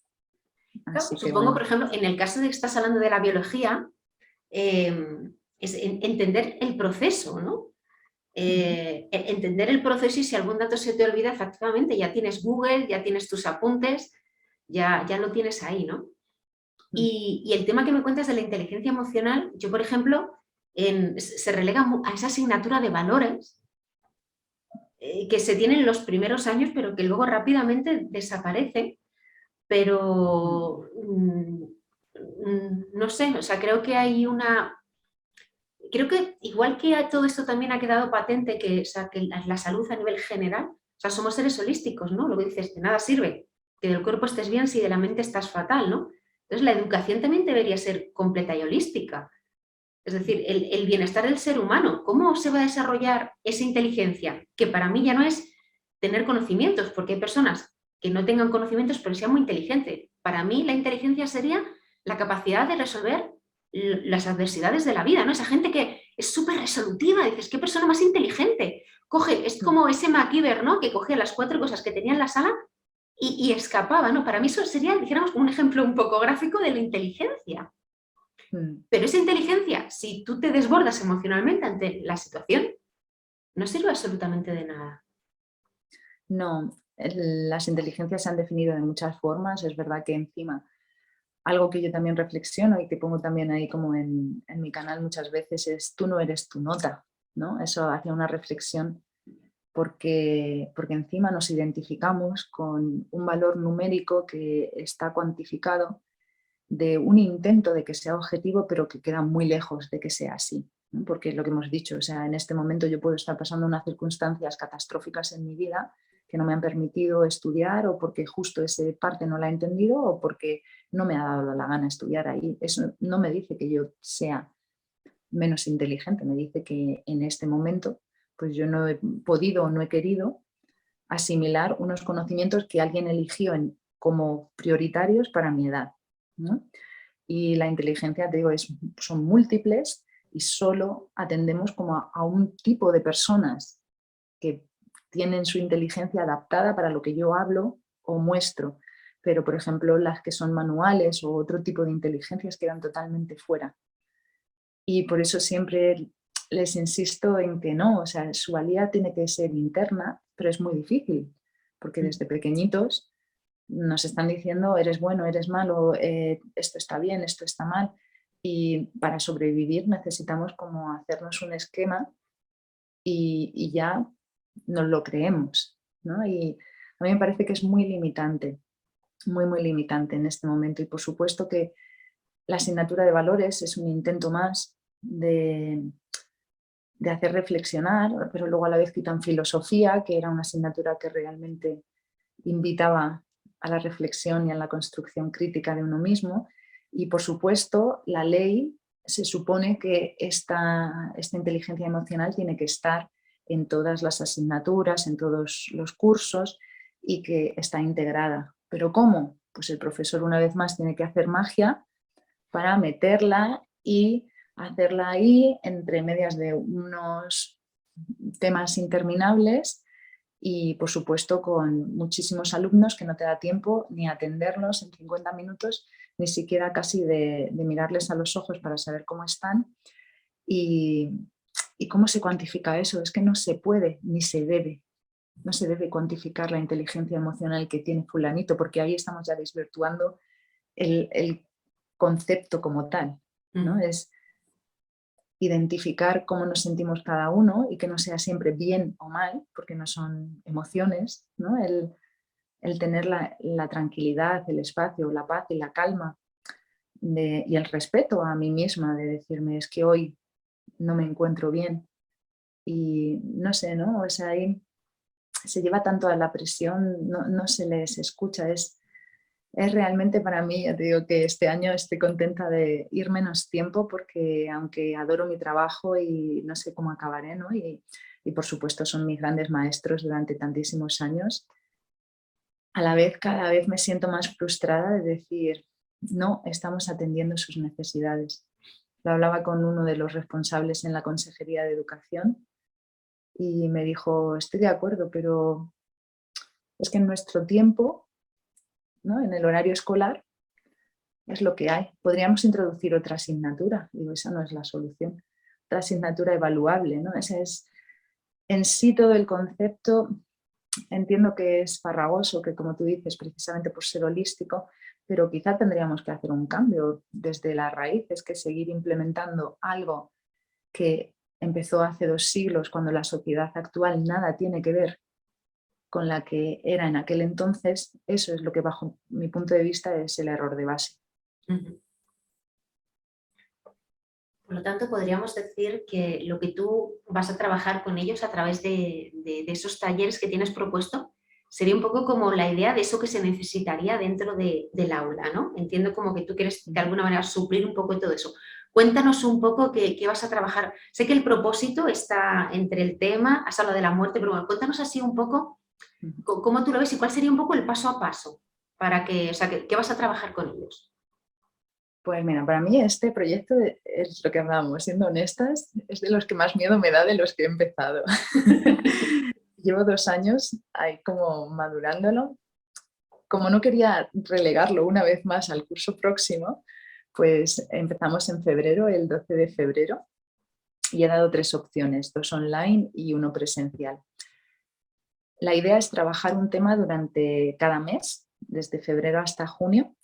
Claro, Así que supongo, por bueno. ejemplo, en el caso de que estás hablando de la biología, es entender el proceso, ¿no? Entender el proceso y si algún dato se te olvida, efectivamente, ya tienes Google, ya tienes tus apuntes, ya lo tienes ahí, ¿no? Y el tema que me cuentas de la inteligencia emocional, yo, por ejemplo, se relega a esa asignatura de valores que se tienen en los primeros años, pero que luego rápidamente desaparece. Pero no sé, o sea, creo que hay creo que igual que todo esto también ha quedado patente que, o sea, que la salud a nivel general, o sea, somos seres holísticos, ¿no? Lo que dices, de nada sirve que del cuerpo estés bien si de la mente estás fatal, ¿no? Entonces la educación también debería ser completa y holística. Es decir, el bienestar del ser humano, ¿cómo se va a desarrollar esa inteligencia? Que para mí ya no es tener conocimientos, porque hay personas que no tengan conocimientos pero sean muy inteligentes. Para mí la inteligencia sería la capacidad de resolver las adversidades de la vida, ¿no? Esa gente que es súper resolutiva, dices, qué persona más inteligente. Es como ese MacGyver, ¿no? Que cogía las 4 cosas que tenía en la sala y escapaba, ¿no? Para mí eso sería, dijéramos, un ejemplo un poco gráfico de la inteligencia. Pero esa inteligencia, si tú te desbordas emocionalmente ante la situación, no sirve absolutamente de nada. No, las inteligencias se han definido de muchas formas. Es verdad que encima, algo que yo también reflexiono y que pongo también ahí como en mi canal muchas veces es tú no eres tu nota, ¿no? Eso hacía una reflexión porque encima nos identificamos con un valor numérico que está cuantificado de un intento de que sea objetivo, pero que queda muy lejos de que sea así, ¿no? Porque es lo que hemos dicho, o sea, en este momento yo puedo estar pasando unas circunstancias catastróficas en mi vida que no me han permitido estudiar o porque justo esa parte no la he entendido o porque no me ha dado la gana estudiar ahí. Eso no me dice que yo sea menos inteligente, me dice que en este momento pues yo no he podido o no he querido asimilar unos conocimientos que alguien eligió como prioritarios para mi edad, ¿no? Y la inteligencia, te digo, son múltiples y solo atendemos como a un tipo de personas que tienen su inteligencia adaptada para lo que yo hablo o muestro. Pero, por ejemplo, las que son manuales o otro tipo de inteligencias quedan totalmente fuera. Y por eso siempre les insisto en que no, o sea, su valía tiene que ser interna, pero es muy difícil, porque desde pequeñitos nos están diciendo eres bueno, eres malo, esto está bien, esto está mal. Y para sobrevivir necesitamos como hacernos un esquema y ya nos lo creemos, ¿no? Y a mí me parece que es muy limitante, muy, muy limitante en este momento. Y por supuesto que la asignatura de valores es un intento más de hacer reflexionar, pero luego a la vez quitan filosofía, que era una asignatura que realmente invitaba a la reflexión y a la construcción crítica de uno mismo. Y por supuesto, la ley se supone que esta inteligencia emocional tiene que estar en todas las asignaturas, en todos los cursos y que está integrada. ¿Pero cómo? Pues el profesor una vez más tiene que hacer magia para meterla y hacerla ahí entre medias de unos temas interminables y por supuesto con muchísimos alumnos que no te da tiempo ni atenderlos en 50 minutos, ni siquiera casi de mirarles a los ojos para saber cómo están. ¿Y cómo se cuantifica eso? Es que no se puede ni se debe. No se debe cuantificar la inteligencia emocional que tiene fulanito, porque ahí estamos ya desvirtuando el concepto como tal, ¿no? Es identificar cómo nos sentimos cada uno y que no sea siempre bien o mal, porque no son emociones, ¿no? El tener la tranquilidad, el espacio, la paz y la calma y el respeto a mí misma de decirme es que hoy no me encuentro bien y no sé, ¿no? O sea, ahí se lleva tanto a la presión, no se les escucha, es realmente para mí, ya te digo que este año estoy contenta de ir menos tiempo porque aunque adoro mi trabajo y no sé cómo acabaré, ¿no? Y por supuesto son mis grandes maestros durante tantísimos años, a la vez cada vez me siento más frustrada de decir, no estamos atendiendo sus necesidades. Lo hablaba con uno de los responsables en la Consejería de Educación y me dijo, estoy de acuerdo, pero es que en nuestro tiempo, ¿no? En el horario escolar, es lo que hay. Podríamos introducir otra asignatura. Digo, esa no es la solución. Otra asignatura evaluable, ¿no? Ese es en sí todo el concepto. Entiendo que es farragoso, que como tú dices, precisamente por ser holístico, pero quizá tendríamos que hacer un cambio desde la raíz. Es que seguir implementando algo que empezó hace 2 siglos, cuando la sociedad actual nada tiene que ver con la que era en aquel entonces, eso es lo que bajo mi punto de vista es el error de base. Por lo tanto, podríamos decir que lo que tú vas a trabajar con ellos a través de esos talleres que tienes propuesto sería un poco como la idea de eso que se necesitaría dentro del aula, ¿no? Entiendo como que tú quieres de alguna manera suplir un poco todo eso. Cuéntanos un poco qué vas a trabajar. Sé que el propósito está entre el tema, has hablado de la muerte, pero bueno, cuéntanos así un poco cómo tú lo ves y cuál sería un poco el paso a paso para que, o sea, qué vas a trabajar con ellos. Pues mira, para mí este proyecto es lo que hablábamos, siendo honestas, es de los que más miedo me da de los que he empezado. Llevo 2 años ahí como madurándolo. Como no quería relegarlo una vez más al curso próximo, pues empezamos en febrero, el 12 de febrero, y he dado 3 opciones, 2 online y 1 presencial. La idea es trabajar un tema durante cada mes, desde febrero hasta junio,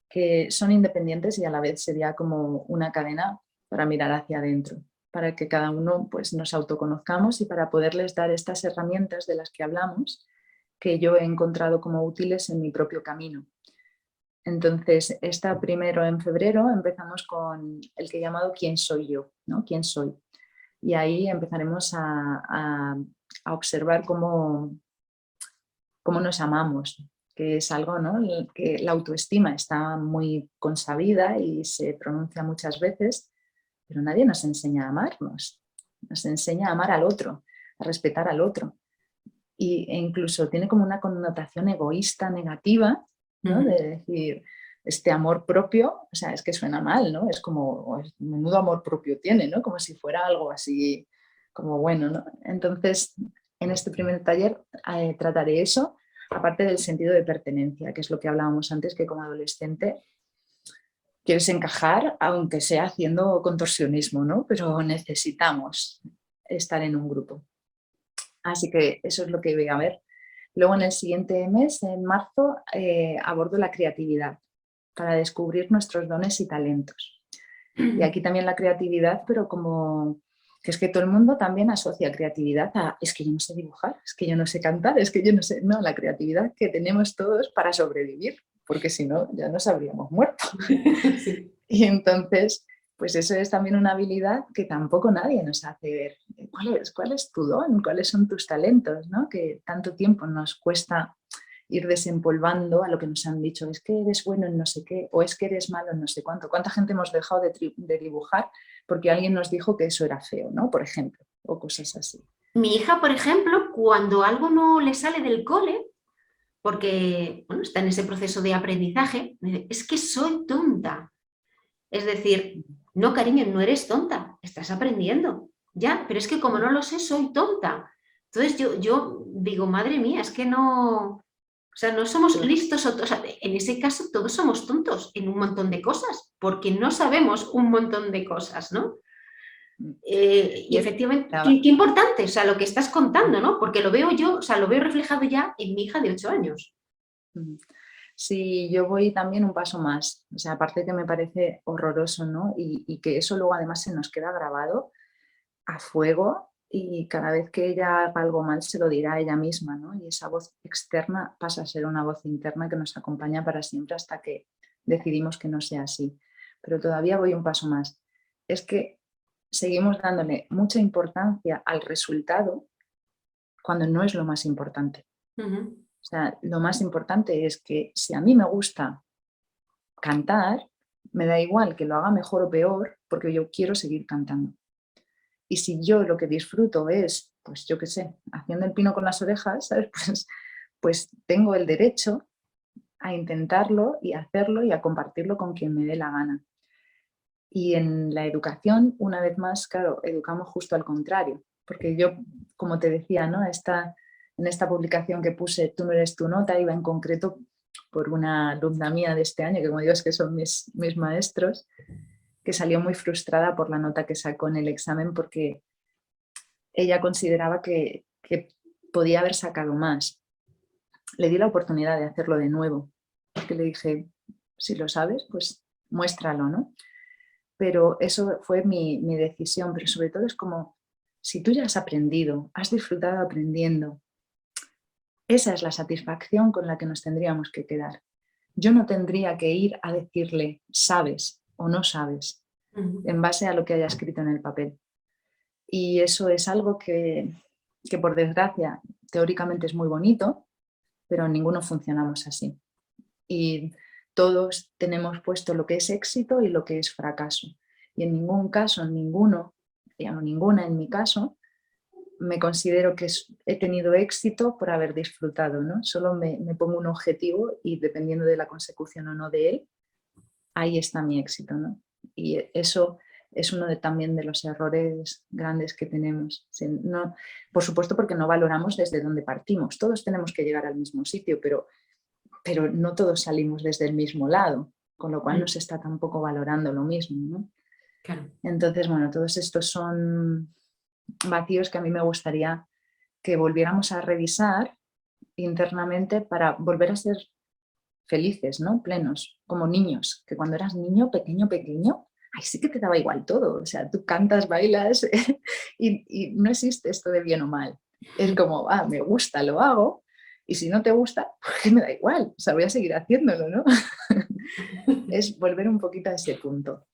que son independientes y a la vez sería como una cadena para mirar hacia adentro, para que cada uno pues, nos autoconozcamos y para poderles dar estas herramientas de las que hablamos, que yo he encontrado como útiles en mi propio camino. Entonces, primero en febrero empezamos con el que he llamado ¿Quién soy yo? ¿No? ¿Quién soy? Y ahí empezaremos a observar cómo cómo nos amamos, que es algo, ¿no?, que la autoestima está muy consabida y se pronuncia muchas veces, pero nadie nos enseña a amarnos, nos enseña a amar al otro, a respetar al otro. E incluso tiene como una connotación egoísta, negativa, ¿no?, de decir, este amor propio, o sea, es que suena mal, ¿no? Es como, menudo amor propio tiene, ¿no? Como si fuera algo así, como bueno, ¿no? Entonces, en este primer taller trataré eso, aparte del sentido de pertenencia, que es lo que hablábamos antes, que como adolescente quieres encajar, aunque sea haciendo contorsionismo, ¿no? Pero necesitamos estar en un grupo. Así que eso es lo que voy a ver. Luego en el siguiente mes, en marzo, abordo la creatividad para descubrir nuestros dones y talentos. Y aquí también la creatividad, pero como que es que todo el mundo también asocia creatividad a es que yo no sé dibujar, es que yo no sé cantar, es que yo no sé, no, la creatividad que tenemos todos para sobrevivir, porque si no ya nos habríamos muerto. Sí. Y entonces, pues eso es también una habilidad que tampoco nadie nos hace ver. ¿Cuál es tu don? ¿Cuáles son tus talentos? ¿No? Que tanto tiempo nos cuesta ir desempolvando a lo que nos han dicho, es que eres bueno en no sé qué, o es que eres malo en no sé cuánto. ¿Cuánta gente hemos dejado de dibujar porque alguien nos dijo que eso era feo, ¿no? Por ejemplo, o cosas así. Mi hija, por ejemplo, cuando algo no le sale del cole, porque bueno, está en ese proceso de aprendizaje, me dice, es que soy tonta. Es decir, no, cariño, no eres tonta, estás aprendiendo. Ya, pero es que como no lo sé, soy tonta. Entonces yo digo, madre mía, es que no, o sea, no somos listos, o sea, en ese caso todos somos tontos en un montón de cosas, porque no sabemos un montón de cosas, ¿no? Y efectivamente, qué importante, o sea, lo que estás contando, ¿no? Porque lo veo yo, o sea, lo veo reflejado ya en mi hija de 8 años. Sí, yo voy también un paso más, o sea, aparte que me parece horroroso, ¿no? Y que eso luego además se nos queda grabado a fuego y cada vez que ella haga algo mal se lo dirá a ella misma, ¿no? Y esa voz externa pasa a ser una voz interna que nos acompaña para siempre hasta que decidimos que no sea así. Pero todavía voy un paso más. Es que seguimos dándole mucha importancia al resultado cuando no es lo más importante. O sea, lo más importante es que si a mí me gusta cantar, me da igual que lo haga mejor o peor, porque yo quiero seguir cantando. Y si yo lo que disfruto es, pues yo qué sé, haciendo el pino con las orejas, ¿sabes? Pues tengo el derecho a intentarlo y hacerlo y a compartirlo con quien me dé la gana. Y en la educación, una vez más, claro, educamos justo al contrario, porque yo, como te decía, ¿no? En esta publicación que puse, Tú no eres tu nota, iba en concreto por una alumna mía de este año, que como digo es que son mis maestros, que salió muy frustrada por la nota que sacó en el examen porque ella consideraba que podía haber sacado más. Le di la oportunidad de hacerlo de nuevo, porque le dije, si lo sabes, pues muéstralo, ¿no? Pero eso fue mi decisión, pero sobre todo es como, si tú ya has aprendido, has disfrutado aprendiendo, esa es la satisfacción con la que nos tendríamos que quedar. Yo no tendría que ir a decirle, sabes o no sabes, en base a lo que haya escrito en el papel. Y eso es algo que por desgracia teóricamente es muy bonito, pero ninguno funcionamos así. Y todos tenemos puesto lo que es éxito y lo que es fracaso. Y en ningún caso, ninguno, o ninguna en mi caso, me considero que he tenido éxito por haber disfrutado, ¿no? Solo me pongo un objetivo y dependiendo de la consecución o no de él, ahí está mi éxito, ¿no? Y eso es uno también de los errores grandes que tenemos. No, por supuesto, porque no valoramos desde dónde partimos. Todos tenemos que llegar al mismo sitio, pero no todos salimos desde el mismo lado, con lo cual no se está tampoco valorando lo mismo, ¿no? Claro. Entonces, bueno, todos estos son vacíos que a mí me gustaría que volviéramos a revisar internamente para volver a ser felices, ¿no? Plenos, como niños, que cuando eras niño, pequeño, ay, sí que te daba igual todo, o sea, tú cantas, bailas y no existe esto de bien o mal. Es como, me gusta, lo hago, y si no te gusta, pues me da igual, o sea, voy a seguir haciéndolo, ¿no? Es volver un poquito a ese punto.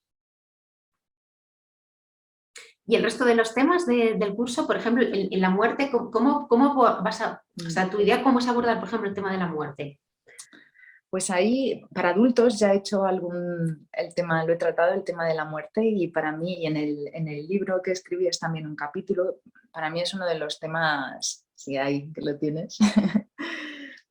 Y el resto de los temas del curso, por ejemplo, en la muerte, ¿cómo vas a, o sea, tu idea cómo es abordar, por ejemplo, el tema de la muerte? Pues ahí, para adultos, ya he hecho el tema, lo he tratado, el tema de la muerte, y para mí, en el libro que escribí es también un capítulo, para mí es uno de los temas, si hay que lo tienes,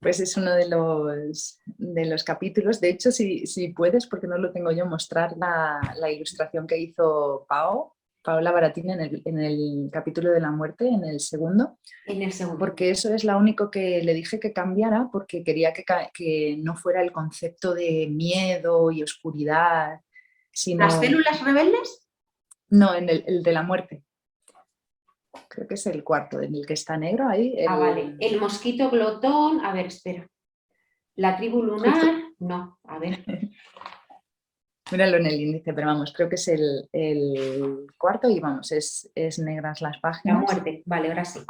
pues es uno de los capítulos. De hecho, si puedes, porque no lo tengo yo, mostrar la ilustración que hizo Paola Baratini en el capítulo de la muerte, en el segundo. En el segundo. Porque eso es lo único que le dije que cambiara, porque quería que no fuera el concepto de miedo y oscuridad, sino... ¿Las células rebeldes? No, en el de la muerte. Creo que es el cuarto, en el que está negro ahí. Vale. El mosquito glotón, a ver, espera. La tribu lunar, Justo. no, a ver. Míralo en el índice, pero vamos, creo que es el cuarto y vamos, es negras las páginas. La muerte, vale, ahora sí.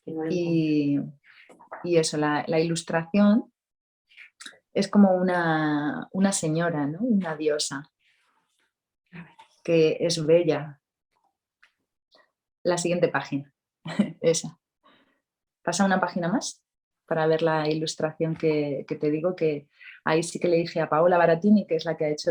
Y eso, la ilustración es como una señora, ¿no? Una diosa, que es bella. La siguiente página, esa. Pasa una página más para ver la ilustración que te digo, que ahí sí que le dije a Paola Baratini, que es la que ha hecho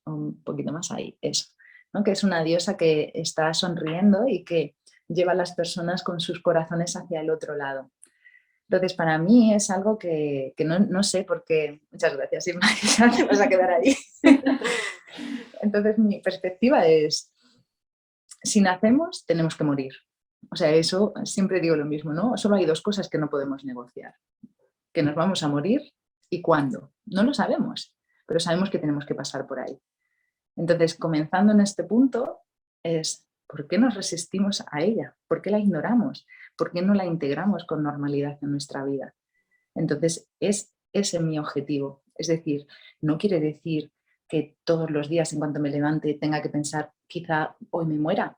un poquito más ahí, eso, ¿no? Que es una diosa que está sonriendo y que lleva a las personas con sus corazones hacia el otro lado. Entonces, para mí es algo que no sé por qué. Muchas gracias, Irma, ya te vas a quedar ahí. Entonces, mi perspectiva es, si nacemos, tenemos que morir. O sea, eso siempre digo lo mismo, ¿no? Solo hay dos cosas que no podemos negociar. Que nos vamos a morir y cuándo. No lo sabemos, pero sabemos que tenemos que pasar por ahí. Entonces, comenzando en este punto, es ¿por qué nos resistimos a ella? ¿Por qué la ignoramos? ¿Por qué no la integramos con normalidad en nuestra vida? Entonces, es ese mi objetivo. Es decir, no quiere decir que todos los días, en cuanto me levante, tenga que pensar, quizá hoy me muera.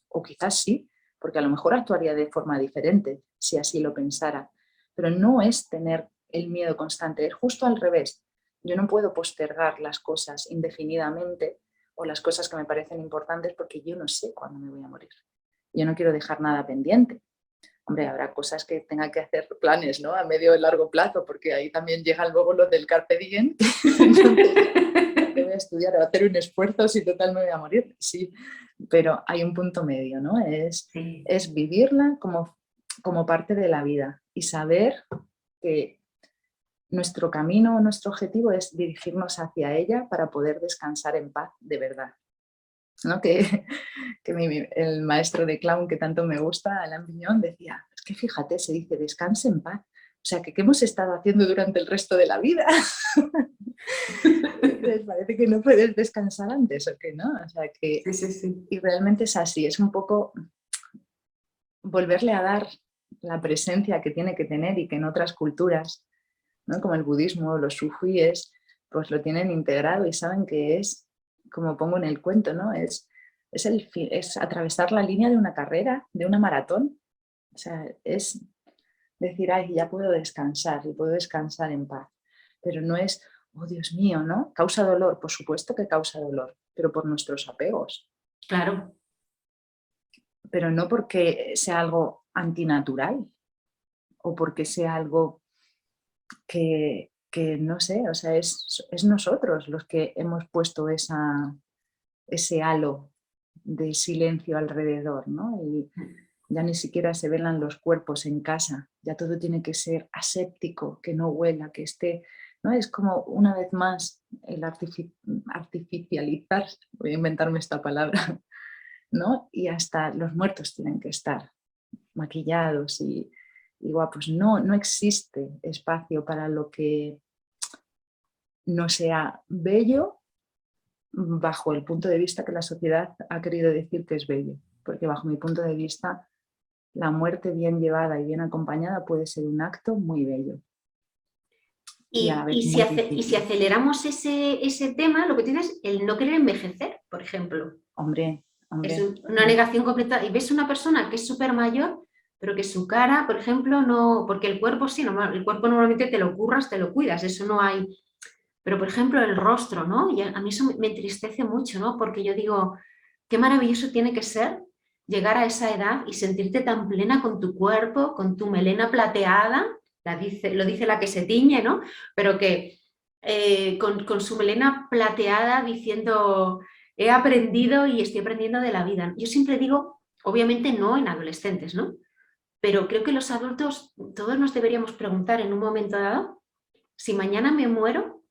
O quizás sí, porque a lo mejor actuaría de forma diferente si así lo pensara. Pero no es tener el miedo constante, es justo al revés. Yo no puedo postergar las cosas indefinidamente o las cosas que me parecen importantes porque yo no sé cuándo me voy a morir. Yo no quiero dejar nada pendiente. Hombre, habrá cosas que tenga que hacer planes, ¿no? A medio y largo plazo, porque ahí también llega luego lo del carpe diem. Que voy a estudiar, voy a hacer un esfuerzo, si total me voy a morir. Sí, pero hay un punto medio, ¿no? Es vivirla como parte de la vida y saber que nuestro camino, nuestro objetivo es dirigirnos hacia ella para poder descansar en paz de verdad. ¿No? Que el maestro de clown que tanto me gusta, Alain Vignon, decía, es que fíjate, se dice descanse en paz. O sea, ¿qué hemos estado haciendo durante el resto de la vida? Les parece que no puedes descansar antes, ¿o qué no? O sea, que... Sí. Y realmente es así, es un poco volverle a dar la presencia que tiene que tener y que en otras culturas, ¿no? Como el budismo, los sufíes, pues lo tienen integrado y saben que es, como pongo en el cuento, ¿no? Es atravesar la línea de una carrera, de una maratón. O sea, es decir, ay, ya puedo descansar y puedo descansar en paz. Pero no es, oh Dios mío, ¿no? Causa dolor, por supuesto que causa dolor, pero por nuestros apegos. Claro. Pero no porque sea algo antinatural o porque sea algo que no sé, o sea, es nosotros los que hemos puesto ese halo de silencio alrededor, ¿no? Y ya ni siquiera se velan los cuerpos en casa, ya todo tiene que ser aséptico, que no huela, que esté, ¿no? Es como una vez más el artificializar, voy a inventarme esta palabra, ¿no? Y hasta los muertos tienen que estar maquillados y guapos. No existe espacio para lo que no sea bello bajo el punto de vista que la sociedad ha querido decir que es bello, porque bajo mi punto de vista la muerte bien llevada y bien acompañada puede ser un acto muy bello. Y si aceleramos ese tema, lo que tienes es el no querer envejecer, por ejemplo. Hombre. Es una negación completa. Y ves una persona que es súper mayor, pero que su cara, por ejemplo, no... Porque el cuerpo sí, el cuerpo normalmente te lo curras, te lo cuidas, eso no hay... Pero, por ejemplo, el rostro, ¿no? Y a mí eso me entristece mucho, ¿no? Porque yo digo, qué maravilloso tiene que ser llegar a esa edad y sentirte tan plena con tu cuerpo, con tu melena plateada, lo dice la que se tiñe, ¿no? Pero que con su melena plateada diciendo, he aprendido y estoy aprendiendo de la vida. Yo siempre digo, obviamente no en adolescentes, ¿no? Pero creo que los adultos, todos nos deberíamos preguntar en un momento dado, si mañana me muero,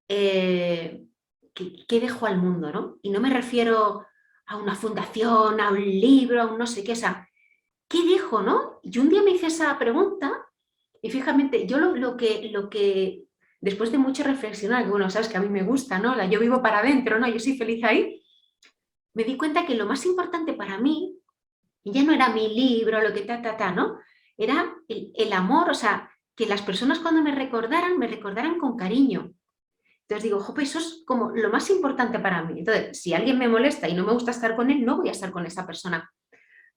eh, ¿qué dejo al mundo, ¿no? Y no me refiero a una fundación, a un libro, a un no sé qué, o sea, ¿qué dejo, no? Y un día me hice esa pregunta y fíjate, yo lo que después de mucho reflexionar, que bueno, sabes que a mí me gusta, ¿no? Yo vivo para adentro, ¿no? Yo soy feliz ahí, me di cuenta que lo más importante para mí ya no era mi libro, lo que ¿no? Era el amor, o sea, que las personas cuando me recordaran con cariño. Entonces digo, jope, eso es como lo más importante para mí. Entonces, si alguien me molesta y no me gusta estar con él, no voy a estar con esa persona.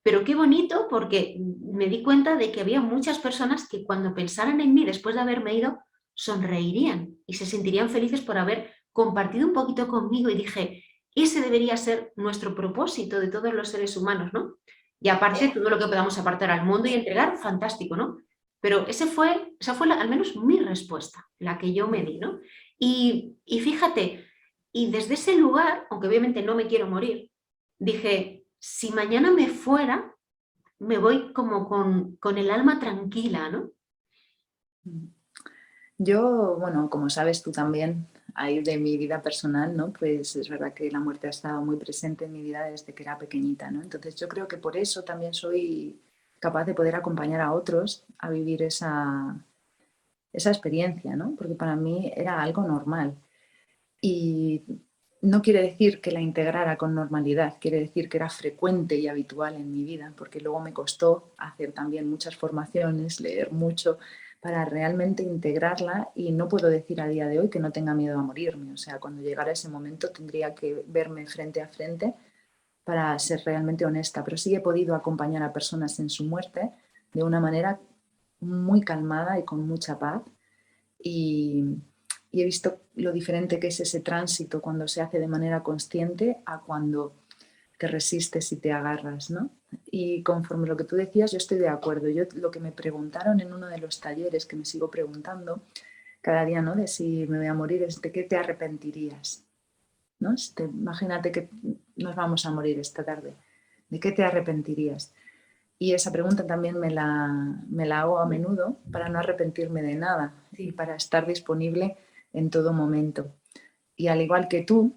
Pero qué bonito porque me di cuenta de que había muchas personas que cuando pensaran en mí después de haberme ido, sonreirían y se sentirían felices por haber compartido un poquito conmigo y dije, ese debería ser nuestro propósito de todos los seres humanos, ¿no? Y aparte, todo lo que podamos apartar al mundo y entregar, fantástico, ¿no? Pero esa fue al menos mi respuesta, la que yo me di, ¿no? Y fíjate, y desde ese lugar, aunque obviamente no me quiero morir, dije, si mañana me fuera, me voy como con el alma tranquila, ¿no? Yo, bueno, como sabes tú también, ahí de mi vida personal, ¿no? Pues es verdad que la muerte ha estado muy presente en mi vida desde que era pequeñita, ¿no? Entonces yo creo que por eso también soy capaz de poder acompañar a otros a vivir esa experiencia, ¿no? Porque para mí era algo normal. Y no quiere decir que la integrara con normalidad, quiere decir que era frecuente y habitual en mi vida, porque luego me costó hacer también muchas formaciones, leer mucho para realmente integrarla y no puedo decir a día de hoy que no tenga miedo a morirme. O sea, cuando llegara ese momento tendría que verme frente a frente para ser realmente honesta, pero sí he podido acompañar a personas en su muerte de una manera muy calmada y con mucha paz y, y he visto lo diferente que es ese tránsito cuando se hace de manera consciente a cuando te resistes y te agarras, ¿no? Y conforme lo que tú decías, yo estoy de acuerdo. Yo lo que me preguntaron en uno de los talleres, que me sigo preguntando cada día, ¿no? De si me voy a morir, es de qué te arrepentirías, ¿no? Imagínate que nos vamos a morir esta tarde. ¿De qué te arrepentirías? Y esa pregunta también me la hago a menudo para no arrepentirme de nada y para estar disponible en todo momento. Y al igual que tú,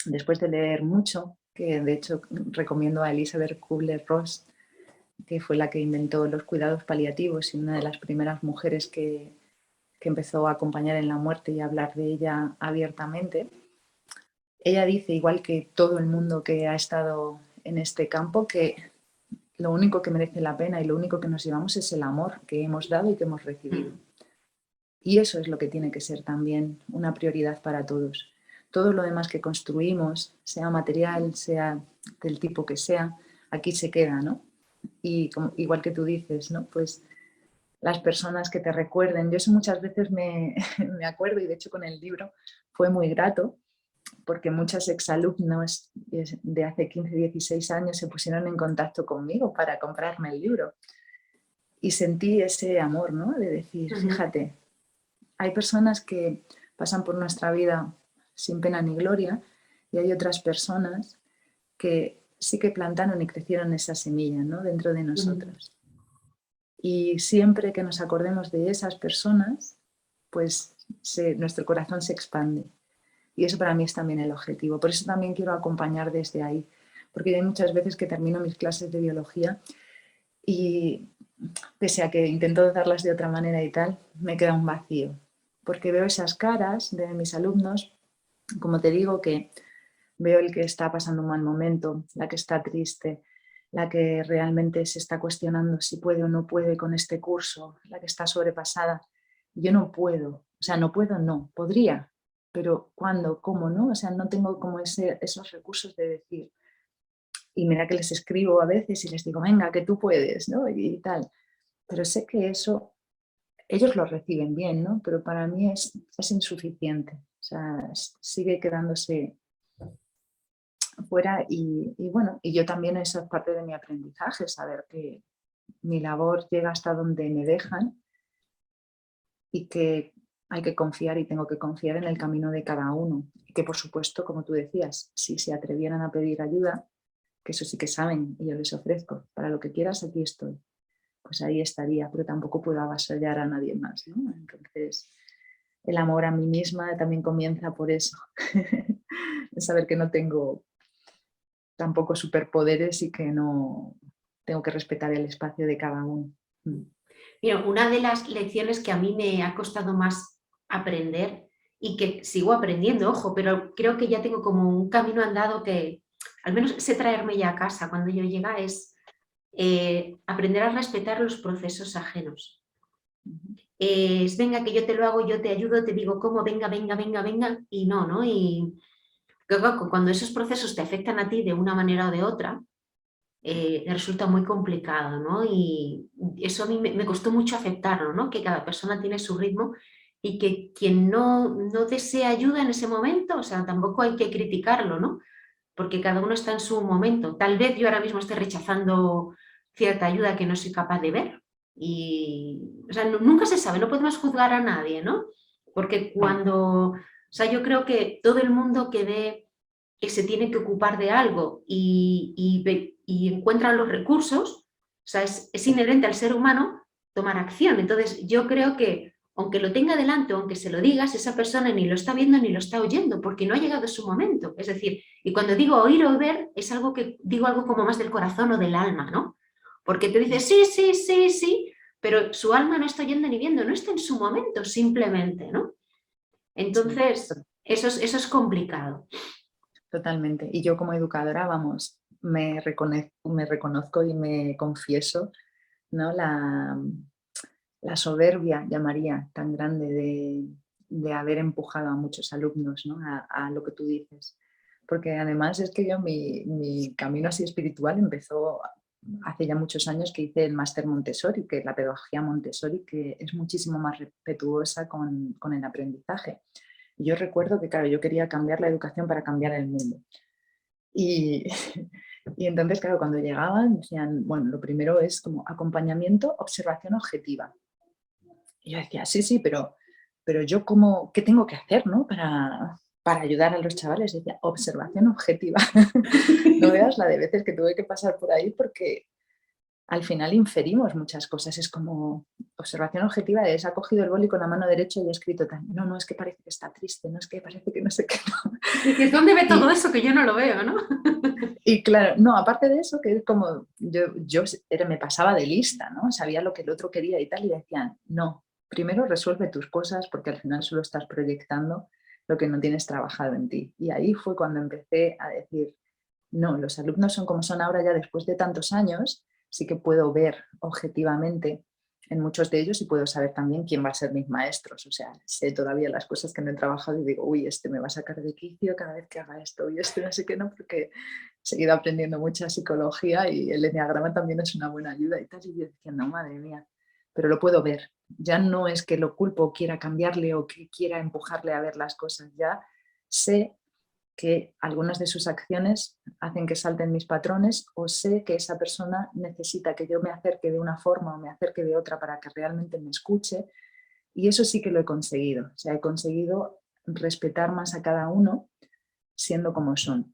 después de leer mucho, que de hecho recomiendo a Elizabeth Kubler-Ross, que fue la que inventó los cuidados paliativos y una de las primeras mujeres que empezó a acompañar en la muerte y a hablar de ella abiertamente, ella dice, igual que todo el mundo que ha estado en este campo, que lo único que merece la pena y lo único que nos llevamos es el amor que hemos dado y que hemos recibido. Y eso es lo que tiene que ser también una prioridad para todos. Todo lo demás que construimos, sea material, sea del tipo que sea, aquí se queda, ¿no? Y igual que tú dices, ¿no? Pues las personas que te recuerden. Yo eso muchas veces me acuerdo y de hecho con el libro fue muy grato porque muchos exalumnos de hace 15, 16 años se pusieron en contacto conmigo para comprarme el libro. Y sentí ese amor, ¿no? De decir, fíjate, hay personas que pasan por nuestra vida sin pena ni gloria y hay otras personas que sí que plantaron y crecieron esa semilla, ¿no? Dentro de nosotros. Y siempre que nos acordemos de esas personas, pues nuestro corazón se expande. Y eso para mí es también el objetivo. Por eso también quiero acompañar desde ahí. Porque hay muchas veces que termino mis clases de biología y pese a que intento darlas de otra manera y tal, me queda un vacío. Porque veo esas caras de mis alumnos, como te digo, que veo el que está pasando un mal momento, la que está triste, la que realmente se está cuestionando si puede o no puede con este curso, la que está sobrepasada. Yo no puedo, o sea, no puedo, no, podría, pero ¿cuándo? ¿Cómo? ¿No? O sea, no tengo como esos recursos de decir, y mira que les escribo a veces y les digo, venga, que tú puedes, ¿no? Y tal. Pero sé que eso, ellos lo reciben bien, ¿no? Pero para mí es insuficiente. O sea, sigue quedándose fuera y bueno, y yo también, eso es parte de mi aprendizaje, saber que mi labor llega hasta donde me dejan y que hay que confiar y tengo que confiar en el camino de cada uno. Y que, por supuesto, como tú decías, si se atrevieran a pedir ayuda, que eso sí que saben y yo les ofrezco, para lo que quieras aquí estoy, pues ahí estaría, pero tampoco puedo avasallar a nadie más, ¿no? Entonces, el amor a mí misma también comienza por eso, saber que no tengo tampoco superpoderes y que no tengo que respetar el espacio de cada uno. Mira, una de las lecciones que a mí me ha costado más aprender y que sigo aprendiendo, ojo, pero creo que ya tengo como un camino andado que al menos sé traerme ya a casa cuando yo llega, es aprender a respetar los procesos ajenos. Es venga que yo te lo hago, yo te ayudo, te digo cómo, venga, venga, venga, venga, y no, ¿no? Y cuando esos procesos te afectan a ti de una manera o de otra, resulta muy complicado, ¿no? Y eso a mí me costó mucho aceptarlo, ¿no? Que cada persona tiene su ritmo y que quien no desea ayuda en ese momento, o sea, tampoco hay que criticarlo, ¿no? Porque cada uno está en su momento. Tal vez yo ahora mismo esté rechazando cierta ayuda que no soy capaz de ver. Y, o sea, nunca se sabe, no podemos juzgar a nadie, ¿no? Porque o sea, yo creo que todo el mundo que ve que se tiene que ocupar de algo y encuentra los recursos, o sea, es inherente al ser humano tomar acción. Entonces, yo creo que aunque lo tenga delante, aunque se lo digas, esa persona ni lo está viendo ni lo está oyendo, porque no ha llegado su momento. Es decir, y cuando digo oír o ver, es algo que digo algo como más del corazón o del alma, ¿no? Porque te dice sí, sí, sí, sí, pero su alma no está oyendo ni viendo, no está en su momento simplemente, ¿no? Sí, Entonces, eso es complicado. totalmente. Y yo como educadora, vamos, me reconozco y me confieso, ¿no? La soberbia, llamaría, tan grande de haber empujado a muchos alumnos, ¿no? A lo que tú dices. Porque además es que yo mi camino así espiritual empezó hace ya muchos años, que hice el máster Montessori, que es la pedagogía Montessori, que es muchísimo más respetuosa con el aprendizaje. Y yo recuerdo que, claro, yo quería cambiar la educación para cambiar el mundo. Y, y entonces, claro, cuando llegaban decían, bueno, lo primero es como acompañamiento, observación objetiva. Y yo decía, sí, sí, pero yo como, ¿qué tengo que hacer, no? Para ayudar a los chavales. Y decía, observación objetiva. No veas la de veces que tuve que pasar por ahí porque al final inferimos muchas cosas. Es como, observación objetiva es, ha cogido el boli con la mano derecha y ha escrito, no, no, es que parece que está triste, no, es que parece que no sé qué. No. Dices, ¿dónde ve todo Y, eso que yo no lo veo, no? y claro, no, aparte de eso, que es como, me pasaba de lista, ¿no? Sabía lo que el otro quería y tal, y decían, no, primero resuelve tus cosas porque al final solo estás proyectando lo que no tienes trabajado en ti. Y ahí fue cuando empecé a decir, no, los alumnos son como son ahora ya después de tantos años, sí que puedo ver objetivamente en muchos de ellos y puedo saber también quién va a ser mis maestros. O sea, sé todavía las cosas que no he trabajado y digo, uy, este me va a sacar de quicio cada vez que haga esto y este no sé qué, no, porque he seguido aprendiendo mucha psicología y el enneagrama también es una buena ayuda y tal. Y yo decía, no, madre mía, pero lo puedo ver. Ya no es que lo culpo o quiera cambiarle o que quiera empujarle a ver las cosas, ya sé que algunas de sus acciones hacen que salten mis patrones o sé que esa persona necesita que yo me acerque de una forma o me acerque de otra para que realmente me escuche y eso sí que lo he conseguido. O sea, he conseguido respetar más a cada uno siendo como son.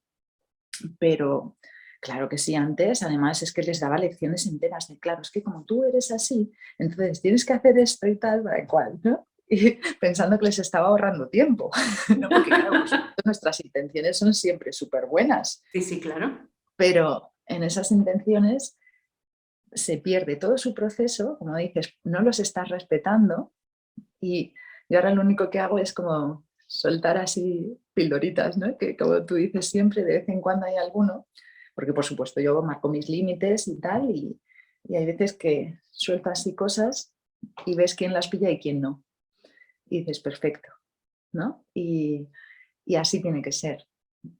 Pero claro que sí, antes además es que les daba lecciones enteras de, claro, es que como tú eres así, entonces tienes que hacer esto y tal, para cual, ¿no? Y pensando que les estaba ahorrando tiempo, ¿no? Porque claro, por supuesto, nuestras intenciones son siempre súper buenas, Sí, sí, claro. pero en esas intenciones se pierde todo su proceso, como dices, no los estás respetando y yo ahora lo único que hago es como soltar así pildoritas, ¿no? Que como tú dices siempre, de vez en cuando hay alguno, porque por supuesto yo marco mis límites y tal, y hay veces que suelto así cosas y ves quién las pilla y quién no. Y dices, perfecto, ¿no? Y así tiene que ser.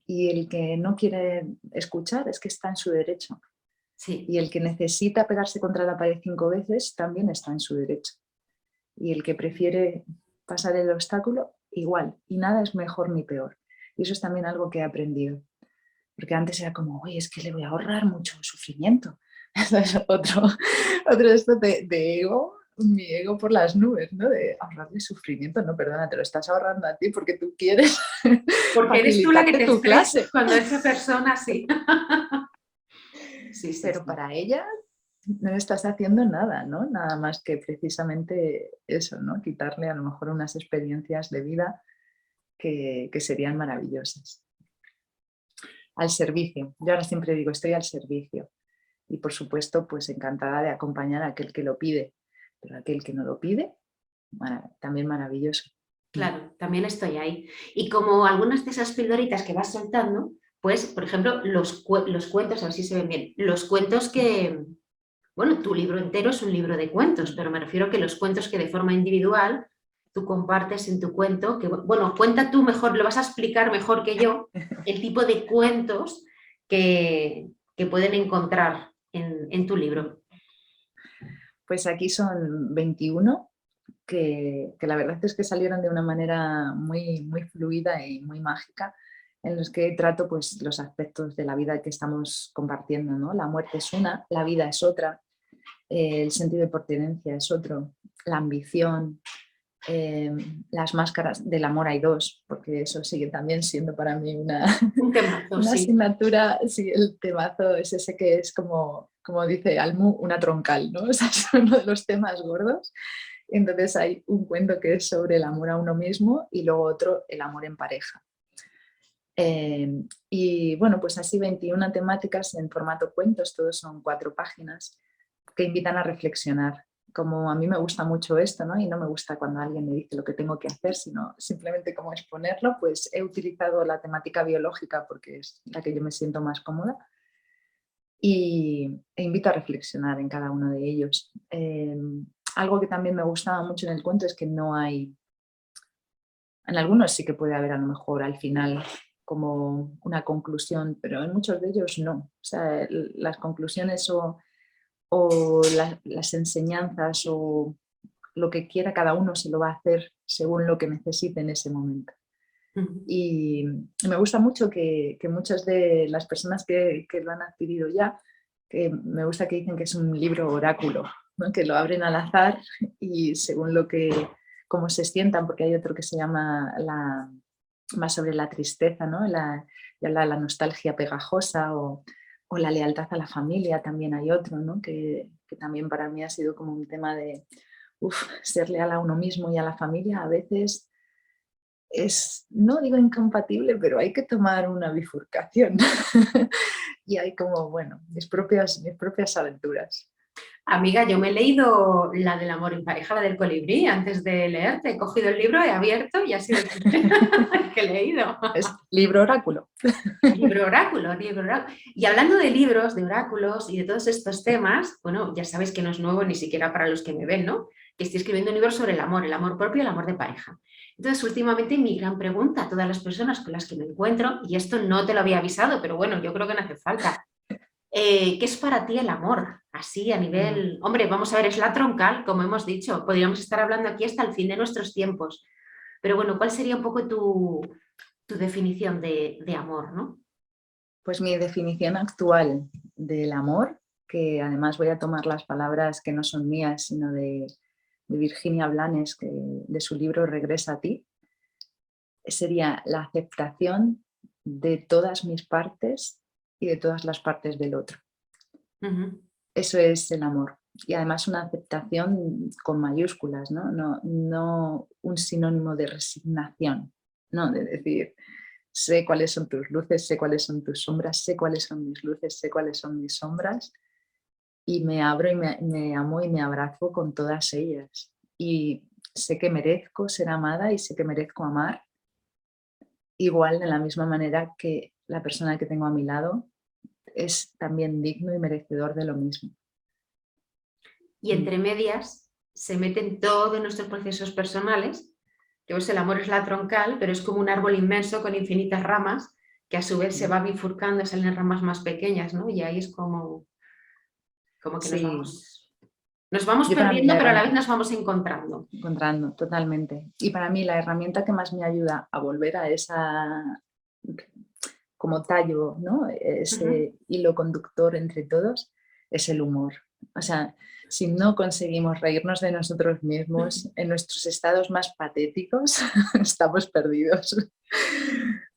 Y el que no quiere escuchar es que está en su derecho. Sí, Y el que necesita pegarse contra la pared 5 veces también está en su derecho. Y el que prefiere pasar el obstáculo igual, y nada es mejor ni peor. Y eso es también algo que he aprendido, porque antes era como, oye, es que le voy a ahorrar mucho sufrimiento. Eso es otro de esto de ego, mi ego por las nubes, ¿no? De ahorrarle sufrimiento, no, perdona, te lo estás ahorrando a ti porque tú quieres Porque eres tú la que facilitarte te tu clase. estresas cuando esa persona sí. Sí, sí, Pero sí. para ella no estás haciendo nada, ¿no? Nada más que precisamente eso, ¿no? Quitarle a lo mejor unas experiencias de vida que serían maravillosas. Al servicio. Yo ahora siempre digo, estoy al servicio. Y por supuesto, pues encantada de acompañar a aquel que lo pide. Pero aquel que no lo pide, también maravilloso. Claro, también estoy ahí. Y como algunas de esas pildoritas que vas soltando, pues, por ejemplo, los cuentos, a ver si se ven bien, los cuentos que, bueno, tu libro entero es un libro de cuentos, pero me refiero a que los cuentos que de forma individual tú compartes en tu cuento, que, bueno, cuenta tú mejor, lo vas a explicar mejor que yo, el tipo de cuentos que pueden encontrar en tu libro. Pues aquí son 21 que la verdad es que salieron de una manera muy, muy fluida y muy mágica, en los que trato pues, los aspectos de la vida que estamos compartiendo, ¿no? La muerte es una, la vida es otra, el sentido de pertenencia es otro, la ambición, las máscaras del amor hay dos, porque eso sigue también siendo para mí Un temazo, una sí. asignatura, sí, el temazo es ese que es como dice Almu, una troncal, ¿no? O sea, es uno de los temas gordos. Entonces hay un cuento que es sobre el amor a uno mismo y luego otro, el amor en pareja. Y bueno, pues así 21 temáticas en formato cuentos, todos son 4 páginas que invitan a reflexionar. Como a mí me gusta mucho esto, ¿no? Y no me gusta cuando alguien me dice lo que tengo que hacer, sino simplemente como exponerlo, pues he utilizado la temática biológica porque es la que yo me siento más cómoda e invito a reflexionar en cada uno de ellos. Algo que también me gustaba mucho en el cuento es que no hay, en algunos sí que puede haber a lo mejor al final como una conclusión, pero en muchos de ellos no. O sea, las conclusiones o las enseñanzas o lo que quiera cada uno se lo va a hacer según lo que necesite en ese momento. Y me gusta mucho que muchas de las personas que lo han adquirido ya, que me gusta que dicen que es un libro oráculo, ¿no? Que lo abren al azar y según cómo se sientan, porque hay otro que se llama más sobre la tristeza, ¿no? Y habla de la nostalgia pegajosa o la lealtad a la familia, también hay otro, ¿no? Que también para mí ha sido como un tema de ser leal a uno mismo y a la familia a veces es, no digo incompatible, pero hay que tomar una bifurcación. Y hay como, bueno, mis propias aventuras. Amiga, yo me he leído la del amor en pareja, la del colibrí, antes de leerte. He cogido el libro, he abierto y ha sido el que he leído. Es libro oráculo. Libro oráculo, libro oráculo. Y hablando de libros, de oráculos y de todos estos temas, bueno, ya sabes que no es nuevo ni siquiera para los que me ven, ¿no? Que estoy escribiendo un libro sobre el amor propio y el amor de pareja. Entonces, últimamente mi gran pregunta a todas las personas con las que me encuentro, y esto no te lo había avisado, pero bueno, yo creo que no hace falta. ¿Qué es para ti el amor? Así a nivel... Hombre, vamos a ver, es la troncal, como hemos dicho. Podríamos estar hablando aquí hasta el fin de nuestros tiempos. Pero bueno, ¿cuál sería un poco tu definición de amor, ¿no? Pues mi definición actual del amor, que además voy a tomar las palabras que no son mías, sino de Virginia Blanes, de su libro Regresa a ti, sería la aceptación de todas mis partes y de todas las partes del otro. Eso es el amor. Y además una aceptación con mayúsculas, ¿no? No un sinónimo de resignación, ¿no? De decir, sé cuáles son tus luces, sé cuáles son tus sombras, sé cuáles son mis luces, sé cuáles son mis sombras y me abro y me amo y me abrazo con todas ellas. Y sé que merezco ser amada y sé que merezco amar igual de la misma manera que la persona que tengo a mi lado es también digno y merecedor de lo mismo. Y entre medias se meten todos nuestros procesos personales, que pues el amor es la troncal, pero es como un árbol inmenso con infinitas ramas, que a su vez se va bifurcando, salen ramas más pequeñas, ¿no? Y ahí es como que nos Sí, vamos... Nos vamos Yo para mí perdiendo, pero a la vez nos vamos encontrando. encontrando totalmente. Y para mí la herramienta que más me ayuda a volver a esa como tallo, ¿no? Ujú. Ese hilo conductor entre todos, es el humor. O sea, si no conseguimos reírnos de nosotros mismos en nuestros estados más patéticos, estamos perdidos.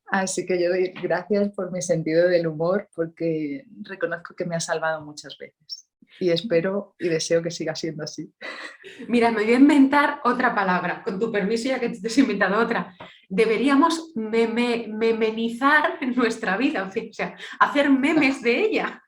Así que yo doy gracias por mi sentido del humor porque reconozco que me ha salvado muchas veces. Y espero y deseo que siga siendo así. Mira, me voy a inventar otra palabra, con tu permiso, ya que te has inventado otra. Deberíamos memenizar nuestra vida, o sea, hacer memes de ella.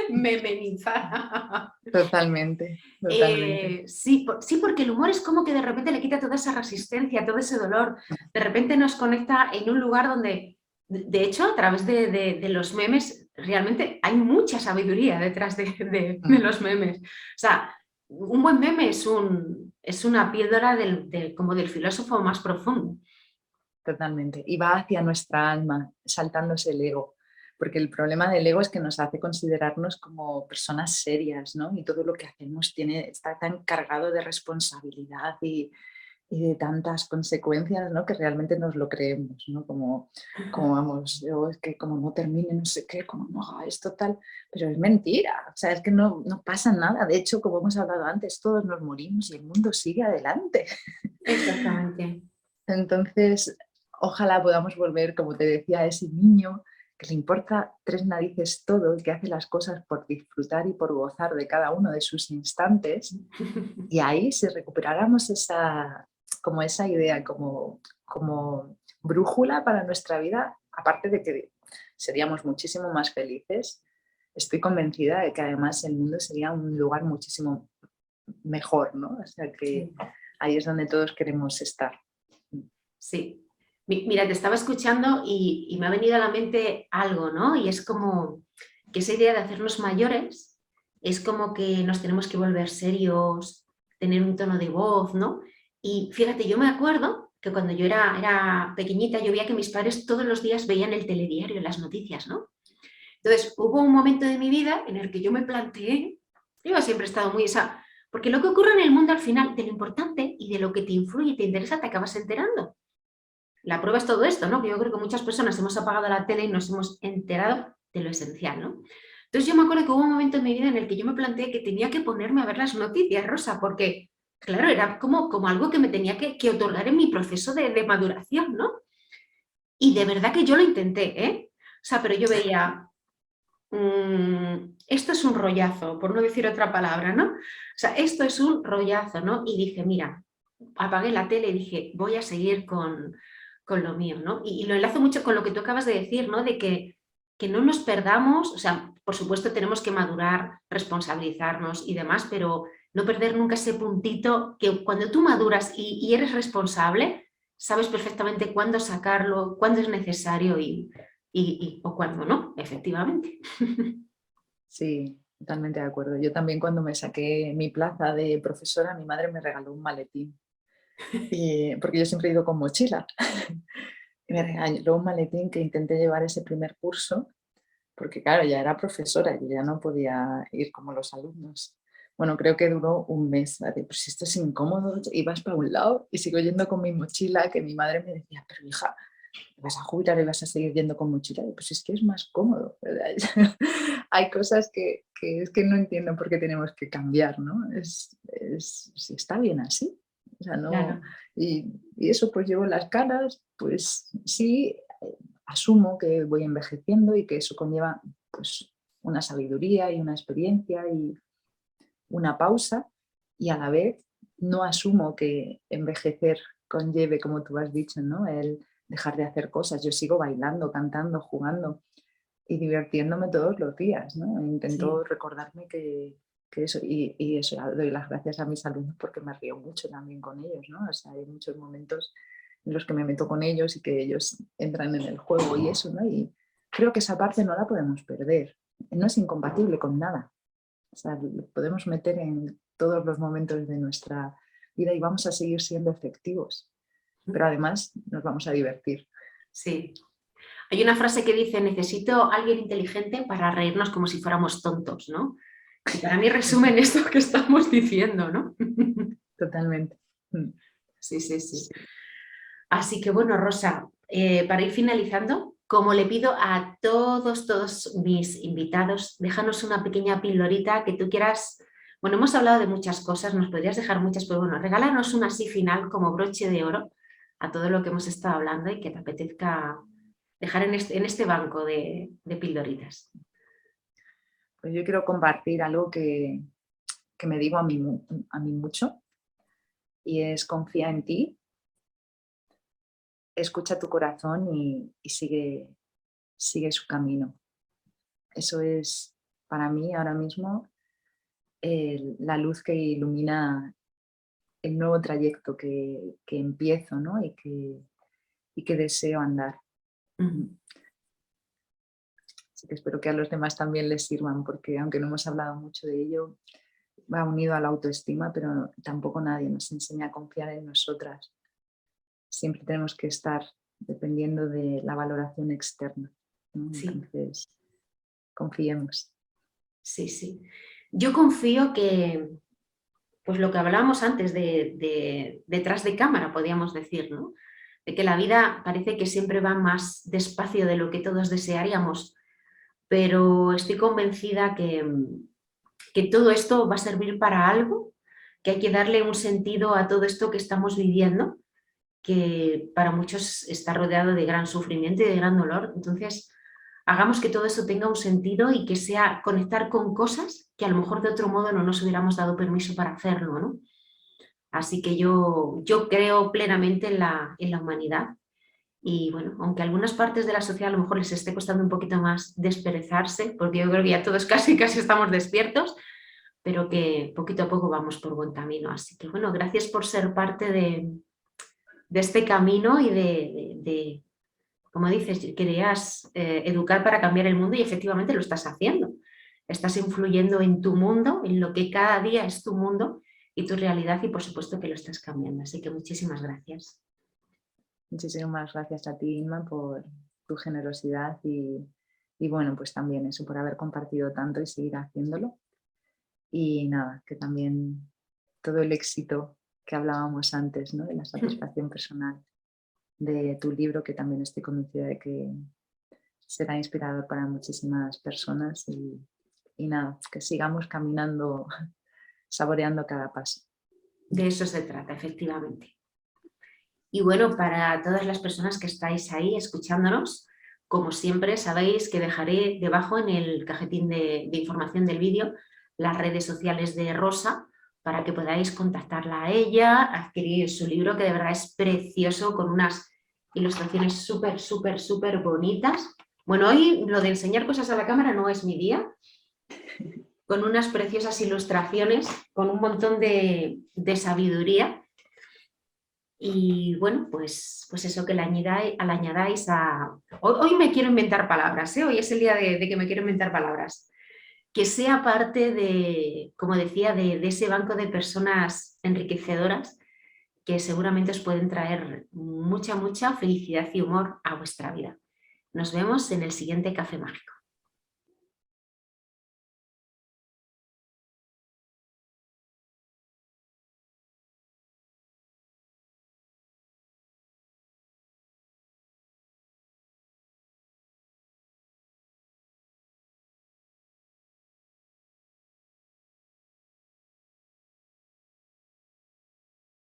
Memenizar. Totalmente, totalmente. Sí, sí, porque el humor es como que de repente le quita toda esa resistencia, todo ese dolor. De repente nos conecta en un lugar donde, de hecho, a través de los memes, realmente hay mucha sabiduría detrás de los memes. O sea, un buen meme es una píldora como del filósofo más profundo. Totalmente. Y va hacia nuestra alma, saltándose el ego. Porque el problema del ego es que nos hace considerarnos como personas serias, ¿no? Y todo lo que hacemos está tan cargado de responsabilidad y de tantas consecuencias, ¿no? Que realmente nos lo creemos, ¿no? Como vamos, yo es que como no termine no sé qué, como no haga esto tal, pero es mentira, o sea, es que no pasa nada. De hecho, como hemos hablado antes, todos nos morimos y el mundo sigue adelante. Exactamente. Entonces, ojalá podamos volver, como te decía, a ese niño que le importa tres narices todo y que hace las cosas por disfrutar y por gozar de cada uno de sus instantes. Y ahí, si recuperáramos como esa idea, como brújula para nuestra vida, aparte de que seríamos muchísimo más felices, estoy convencida de que además el mundo sería un lugar muchísimo mejor, ¿no? O sea que Sí. ahí es donde todos queremos estar. Sí. Mira, te estaba escuchando y me ha venido a la mente algo, ¿no? Y es como que esa idea de hacernos mayores es como que nos tenemos que volver serios, tener un tono de voz, ¿no? Y fíjate, yo me acuerdo que cuando yo era pequeñita, yo veía que mis padres todos los días veían el telediario, las noticias, ¿no? Entonces, hubo un momento de mi vida en el que yo me planteé, yo siempre he estado muy esa, porque lo que ocurre en el mundo al final, de lo importante y de lo que te influye y te interesa, te acabas enterando. La prueba es todo esto, ¿no? Que yo creo que muchas personas hemos apagado la tele y nos hemos enterado de lo esencial, ¿no? Entonces yo me acuerdo que hubo un momento en mi vida en el que yo me planteé que tenía que ponerme a ver las noticias, Rosa, porque, claro, era como algo que me tenía que otorgar en mi proceso de maduración, ¿no? Y de verdad que yo lo intenté, ¿eh? O sea, pero yo veía, esto es un rollazo, por no decir otra palabra, ¿no? O sea, esto es un rollazo, ¿no? Y dije, mira, apagué la tele y dije, voy a seguir con lo mío, ¿no? Y lo enlazo mucho con lo que tú acabas de decir, ¿no? De que no nos perdamos, o sea, por supuesto tenemos que madurar, responsabilizarnos y demás, pero no perder nunca ese puntito que cuando tú maduras y eres responsable, sabes perfectamente cuándo sacarlo, cuándo es necesario o cuándo no, efectivamente. Sí, totalmente de acuerdo. Yo también cuando me saqué mi plaza de profesora, mi madre me regaló un maletín, porque yo siempre he ido con mochila. Y me regaló un maletín que intenté llevar ese primer curso, porque claro, ya era profesora, yo ya no podía ir como los alumnos. Bueno, creo que duró un mes. ¿Vale? Pues si esto es incómodo, y vas para un lado y sigo yendo con mi mochila, que mi madre me decía, pero hija, ¿te vas a jubilar y vas a seguir yendo con mochila? Y pues es que es más cómodo, ¿verdad? Hay cosas que es que no entiendo por qué tenemos que cambiar, ¿no? Si está bien así. O sea, no, Claro. y eso pues llevo las caras, pues sí, asumo que voy envejeciendo y que eso conlleva pues una sabiduría y una experiencia y una pausa, y a la vez no asumo que envejecer conlleve, como tú has dicho, ¿no? El dejar de hacer cosas. Yo sigo bailando, cantando, jugando y divirtiéndome todos los días, ¿no? Intento Sí. recordarme que eso, y eso, doy las gracias a mis alumnos porque me río mucho también con ellos, ¿no? O sea, hay muchos momentos en los que me meto con ellos y que ellos entran en el juego y eso, ¿no? Y creo que esa parte no la podemos perder. No es incompatible con nada. O sea, lo podemos meter en todos los momentos de nuestra vida y vamos a seguir siendo efectivos, pero además nos vamos a divertir. Sí. Hay una frase que dice, necesito a alguien inteligente para reírnos como si fuéramos tontos, ¿no? Y para mí resumen esto que estamos diciendo, ¿no? Totalmente. Sí, sí, sí. Así que bueno, Rosa, para ir finalizando, como le pido a todos mis invitados, déjanos una pequeña pildorita que tú quieras. Bueno, hemos hablado de muchas cosas, nos podrías dejar muchas, pero bueno, regálanos una así final como broche de oro a todo lo que hemos estado hablando y que te apetezca dejar en este banco de pildoritas. Pues yo quiero compartir algo que me digo a mí mucho, y es: confía en ti, escucha tu corazón y sigue su camino. Eso es para mí ahora mismo la luz que ilumina el nuevo trayecto que empiezo, ¿no? y que deseo andar. Así que espero que a los demás también les sirvan, porque aunque no hemos hablado mucho de ello, va unido a la autoestima, pero tampoco nadie nos enseña a confiar en nosotras. Siempre tenemos que estar dependiendo de la valoración externa, ¿no? Sí. Entonces, confiemos. Sí, sí. Yo confío que, pues lo que hablábamos antes detrás de cámara, podríamos decir, ¿no? De que la vida parece que siempre va más despacio de lo que todos desearíamos, pero estoy convencida que todo esto va a servir para algo, que hay que darle un sentido a todo esto que estamos viviendo, que para muchos está rodeado de gran sufrimiento y de gran dolor. Entonces, hagamos que todo eso tenga un sentido y que sea conectar con cosas que a lo mejor de otro modo no nos hubiéramos dado permiso para hacerlo, ¿no? Así que yo creo plenamente en la humanidad y bueno, aunque a algunas partes de la sociedad a lo mejor les esté costando un poquito más desperezarse, porque yo creo que ya todos casi estamos despiertos, pero que poquito a poco vamos por buen camino. Así que bueno, gracias por ser parte de este camino y de como dices, querías educar para cambiar el mundo y efectivamente lo estás haciendo. Estás influyendo en tu mundo, en lo que cada día es tu mundo y tu realidad y por supuesto que lo estás cambiando. Así que muchísimas gracias. Muchísimas gracias a ti, Inma, por tu generosidad y bueno, pues también eso, por haber compartido tanto y seguir haciéndolo. Y nada, que también todo el éxito que hablábamos antes, ¿no? De la satisfacción personal de tu libro, que también estoy convencida de que será inspirador para muchísimas personas y nada, que sigamos caminando, saboreando cada paso. De eso se trata, efectivamente. Y bueno, para todas las personas que estáis ahí escuchándonos, como siempre sabéis que dejaré debajo en el cajetín de información del vídeo las redes sociales de Rosa para que podáis contactarla a ella, adquirir su libro que de verdad es precioso con unas ilustraciones súper bonitas. Bueno, hoy lo de enseñar cosas a la cámara no es mi día, con unas preciosas ilustraciones, con un montón de sabiduría. Y bueno, pues eso que le añadáis a... Hoy me quiero inventar palabras, ¿eh? Hoy es el día de que me quiero inventar palabras. Que sea parte de, como decía, de ese banco de personas enriquecedoras que seguramente os pueden traer mucha felicidad y humor a vuestra vida. Nos vemos en el siguiente Café Mágico.